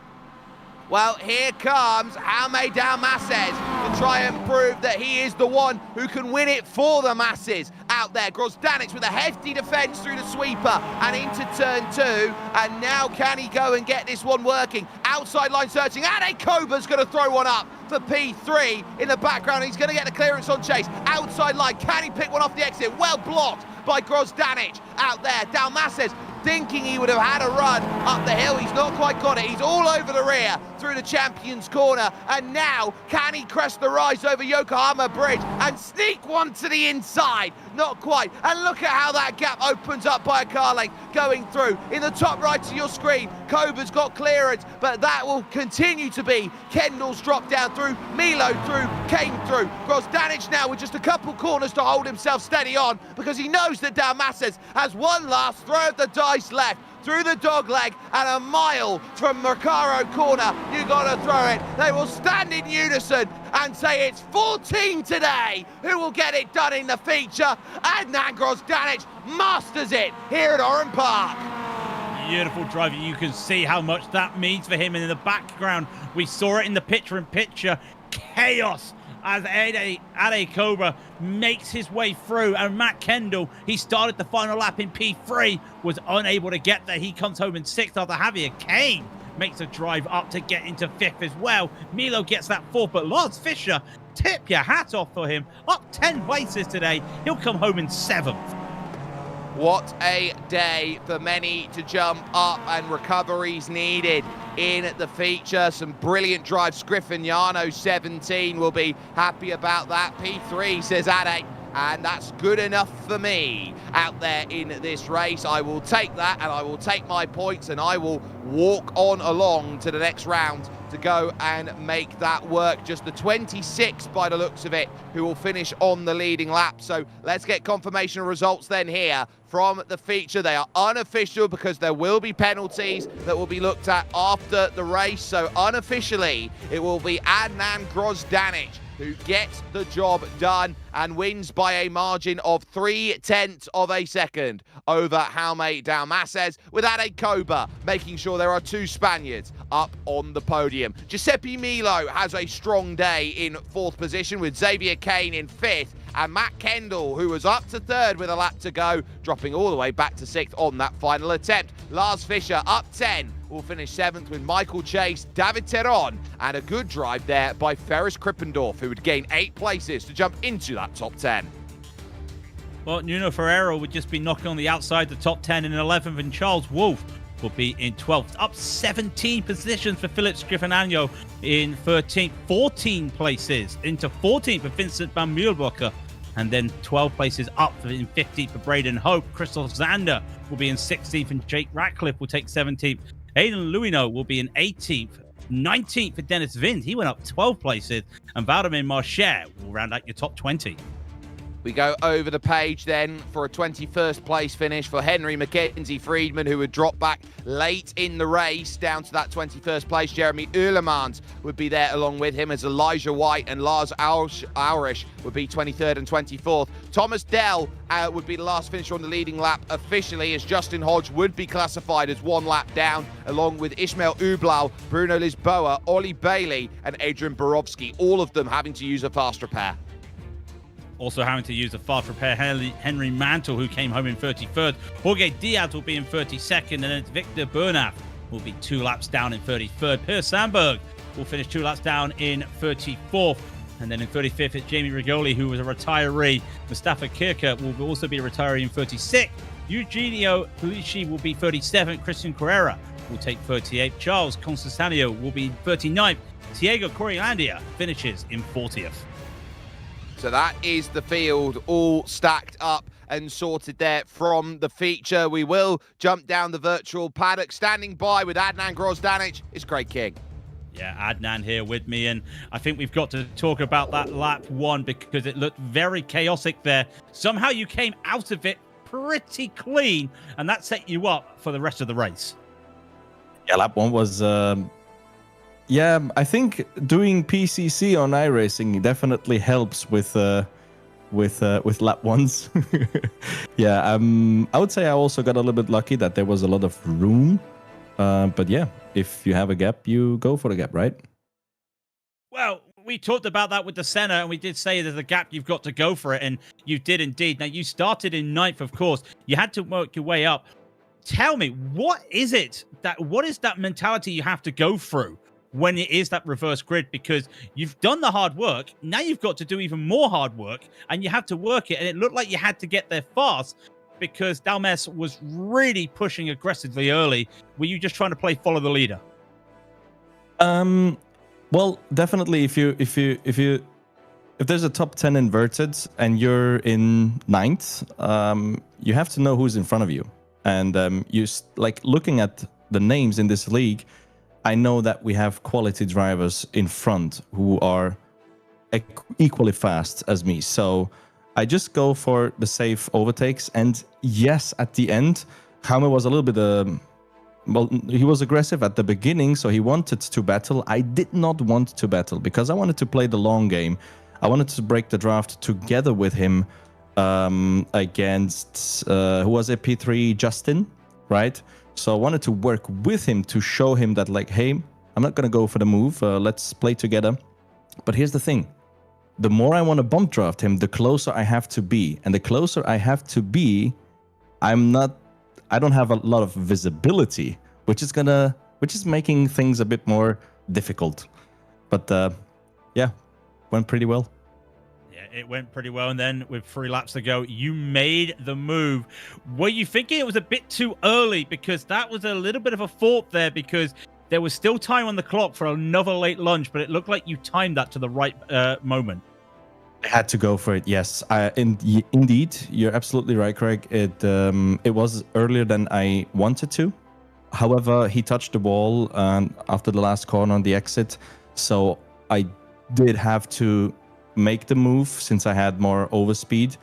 B: Well, here comes Jaume Dalmas to try and prove that he is the one who can win it for the masses. out there. Grosdanic with a hefty defence through the sweeper and into turn 2. And now can he go and get this one working? Outside line searching. Ade Koba's going to throw one up for P3 in the background. He's going to get the clearance on Chase. Outside line. Can he pick one off the exit? Well blocked by Grosdanic out there. Dalmases thinking he would have had a run up the hill. He's not quite got it. He's all over the rear through the champion's corner. And now, can he crest the rise over Yokohama Bridge and sneak one to the inside? Not quite. And look at how that gap opens up by a car length going through. In the top right of your screen, Koba's got clearance, but that will continue to be Kendall's drop down through, Milo through, came through. Grosdanic now with just a couple corners to hold himself steady on, because he knows that Dalmases has one last throw of the dice left through the dog leg, and a mile from Mercaro corner. You gotta throw it. They will stand in unison and say it's 14 today. Who will get it done in the feature? Adnan Grosdanic masters it here at Oran Park.
D: Beautiful driver. You can see how much that means for him. And in the background, we saw it in the picture-in-picture. Chaos as Ade Koba makes his way through. And Matt Kendall, he started the final lap in P3, was unable to get there. He comes home in 6th after Javier Kane makes a drive up to get into 5th as well. Milo gets that 4th, but Lars Fischer, tip your hat off for him. Up 10 places today. He'll come home in 7th.
B: What a day for many to jump up, and recoveries needed in the feature. Some brilliant drives. Scriffignano 17 will be happy about that. P3 says Ade, and that's good enough for me out there in this race. I will take that, and I will take my points, and I will walk on along to the next round to go and make that work. Just the 26th by the looks of it who will finish on the leading lap. So let's get confirmation of results then here from the feature. They are unofficial because there will be penalties that will be looked at after the race. So unofficially, it will be Adnan Grosdanic who gets the job done and wins by a margin of 0.3 of a second over Jaume Dalmases, with Ade Koba making sure there are 2 Spaniards up on the podium. Giuseppe Milo has a strong day in 4th position, with Xavier Kane in 5th, and Matt Kendall, who was up to 3rd with a lap to go, dropping all the way back to 6th on that final attempt. Lars Fischer up 10, will finish 7th with Michael Chase, David Teron, and a good drive there by Ferris Krippendorf, who would gain 8 places to jump into that top 10.
D: Well, Nuno Ferreira would just be knocking on the outside the top 10 in 11th, and Charles Wolfe will be in 12th. Up 17 positions for Philip Scriffignano in 13th, 14 places into 14th for Vincent van Mühlböcker, and then 12 places up in 15th for Braden Hope. Christoph Zander will be in 16th, and Jake Ratcliffe will take 17th. Aidan Luino will be in 18th. 19th for Dennis Vind. He went up 12 places. And Valdemar Marcher will round out your top 20.
B: We go over the page then for a 21st place finish for Henry Mackenzie Friedman, who would drop back late in the race down to that 21st place. Jeremy Ulemans would be there along with him, as Elijah White and Lars Aurish would be 23rd and 24th. Thomas Dell would be the last finisher on the leading lap officially, as Justin Hodge would be classified as 1 lap down, along with Ishmael Ublau, Bruno Lisboa, Ollie Bailey and Adrian Borowski, all of them having to use a fast repair.
D: Also having to use a fast repair, Henry Mantle, who came home in 33rd. Jorge Diaz will be in 32nd, and then Victor Bernaf will be 2 laps down in 33rd. Per Sandberg will finish 2 laps down in 34th. And then in 35th, it's Jamie Rigoli, who was a retiree. Mustafa Kirker will also be a retiree in 36th. Eugenio Pulici will be 37th. Christian Carrera will take 38th. Charles Constantinio will be 39th. Diego Corilandia finishes in 40th.
B: So that is the field all stacked up and sorted there from the feature. We will jump down the virtual paddock. Standing by with Adnan Grosdanic is Craig King.
D: Yeah, Adnan here with me, and I think we've got to talk about that lap 1 because it looked very chaotic there. Somehow you came out of it pretty clean, and that set you up for the rest of the race.
A: Yeah, lap 1 was... Yeah, I think doing PCC on iRacing definitely helps with lap 1s. Yeah, I would say I also got a little bit lucky that there was a lot of room. But yeah, if you have a gap, you go for the gap, right?
D: Well, we talked about that with the Senna, and we did say there's a gap, you've got to go for it, and you did indeed. Now, you started in 9th, of course. You had to work your way up. Tell me, what is that mentality you have to go through when it is that reverse grid? Because you've done the hard work, now you've got to do even more hard work, and you have to work it, and it looked like you had to get there fast because Dalmes was really pushing aggressively early. Were you just trying to play follow the leader?
A: Well, definitely if there's a top 10 inverted and you're in 9th, you have to know who's in front of you. And like looking at the names in this league, I know that we have quality drivers in front who are equally fast as me. So I just go for the safe overtakes. And yes, at the end, Jaume was a little bit well, he was aggressive at the beginning, so he wanted to battle. I did not want to battle because I wanted to play the long game. I wanted to break the draft together with him against, who was it, P3 Justin, right? So I wanted to work with him to show him that, like, hey, I'm not going to go for the move. Let's play together. But here's the thing. The more I want to bump draft him, the closer I have to be. And the closer I have to be, I don't have a lot of visibility, which is making things a bit more difficult. But yeah, went pretty well.
D: Yeah, it went pretty well. And then with 3 laps to go, you made the move. Were you thinking it was a bit too early? Because that was a little bit of a thought there, because there was still time on the clock for another late lunge, but it looked like you timed that to the right moment.
A: I had to go for it. Yes, indeed, you're absolutely right, Craig. It was earlier than I wanted to. However, he touched the wall after the last corner on the exit, so I did have to make the move since I had more overspeed.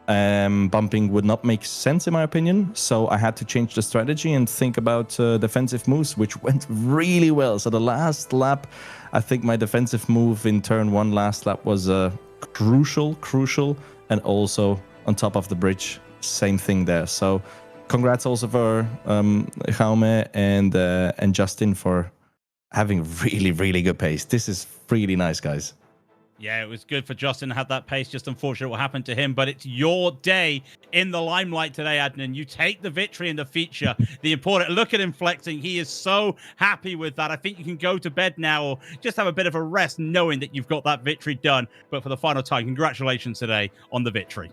A: Bumping would not make sense in my opinion, so I had to change the strategy and think about defensive moves, which went really well. So the last lap, I think my defensive move in turn 1 last lap was crucial, and also on top of the bridge, same thing there. So congrats also for Jaume and Justin for having really good pace. This is really nice, guys.
D: Yeah, it was good for Justin to have that pace. Just unfortunate what happened to him, but it's your day in the limelight today, Adnan. You take the victory in the feature. The important, look at him flexing. He is so happy with that. I think you can go to bed now or just have a bit of a rest knowing that you've got that victory done. But for the final time, congratulations today on the victory.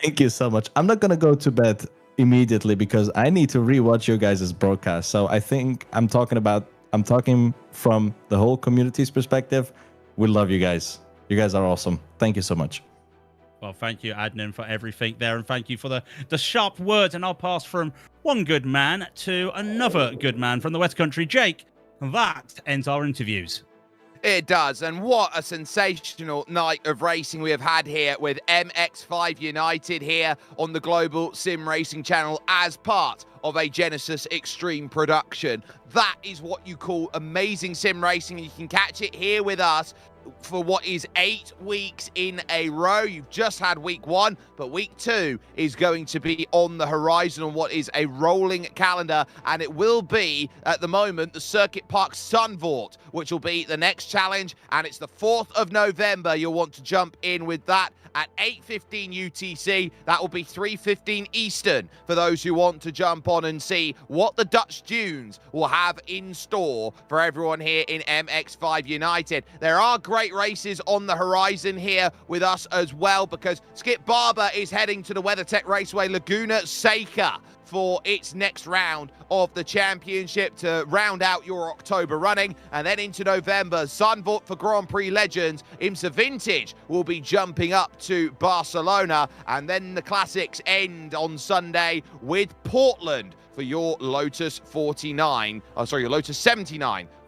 A: Thank you so much. I'm not going to go to bed immediately because I need to rewatch your guys' broadcast. So I think I'm talking from the whole community's perspective. We love you guys. You guys are awesome. Thank you so much.
D: Well, thank you, Adnan, for everything there. And thank you for the sharp words. And I'll pass from one good man to another good man from the West Country, Jake. That ends our interviews.
B: It does, and what a sensational night of racing we have had here with MX5 United here on the Global Sim Racing channel as part of a Genesis Extreme production. That is what you call amazing sim racing. You can catch it here with us for what is 8 weeks in a row. You've just had week 1, but week 2 is going to be on the horizon on what is a rolling calendar, and it will be, at the moment, the Circuit Park Zandvoort, which will be the next challenge, and it's the 4th of November. You'll want to jump in with that at 8:15 UTC. That will be 3:15 Eastern for those who want to jump on and see what the Dutch Dunes will have in store for everyone here in MX5 United. There are great races on the horizon here with us as well, because Skip Barber is heading to the WeatherTech Raceway Laguna Seca for its next round of the championship to round out your October running. And then into November, Zandvoort for Grand Prix Legends. IMSA Vintage will be jumping up to Barcelona. And then the classics end on Sunday with Portland for your Lotus 79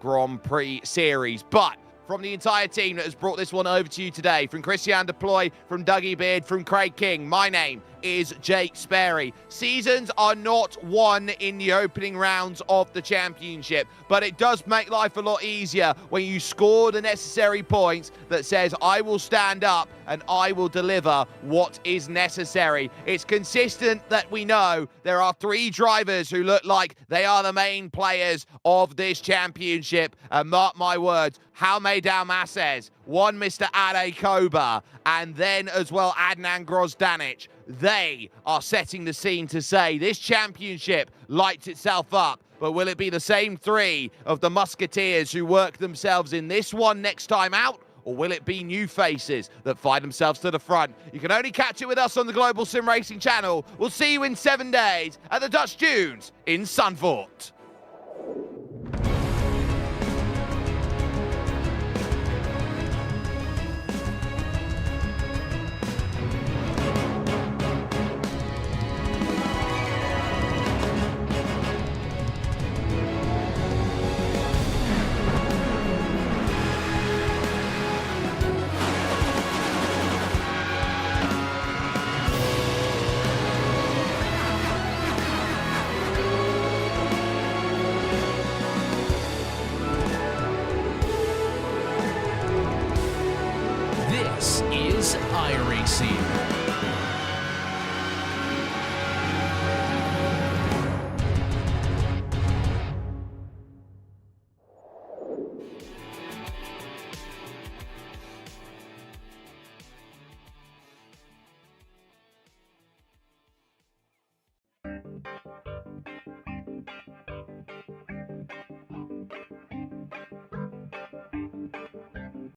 B: Grand Prix Series. But from the entire team that has brought this one over to you today, from Christian Deploy, from Dougie Beard, from Craig King, my name is Jake Sperry. Seasons are not won in the opening rounds of the championship, but it does make life a lot easier when you score the necessary points that says, I will stand up and I will deliver what is necessary. It's consistent that we know there are 3 drivers who look like they are the main players of this championship, and mark my words, Jaume Dalmases, one Mr. Ade Koba, and then as well Adnan Grozdanic. They are setting the scene to say this championship lights itself up. But will it be the same three of the Musketeers who work themselves in this one next time out? Or will it be new faces that find themselves to the front? You can only catch it with us on the Global Sim Racing channel. We'll see you in 7 days at the Dutch Dunes in Zandvoort.
E: This is iRacing.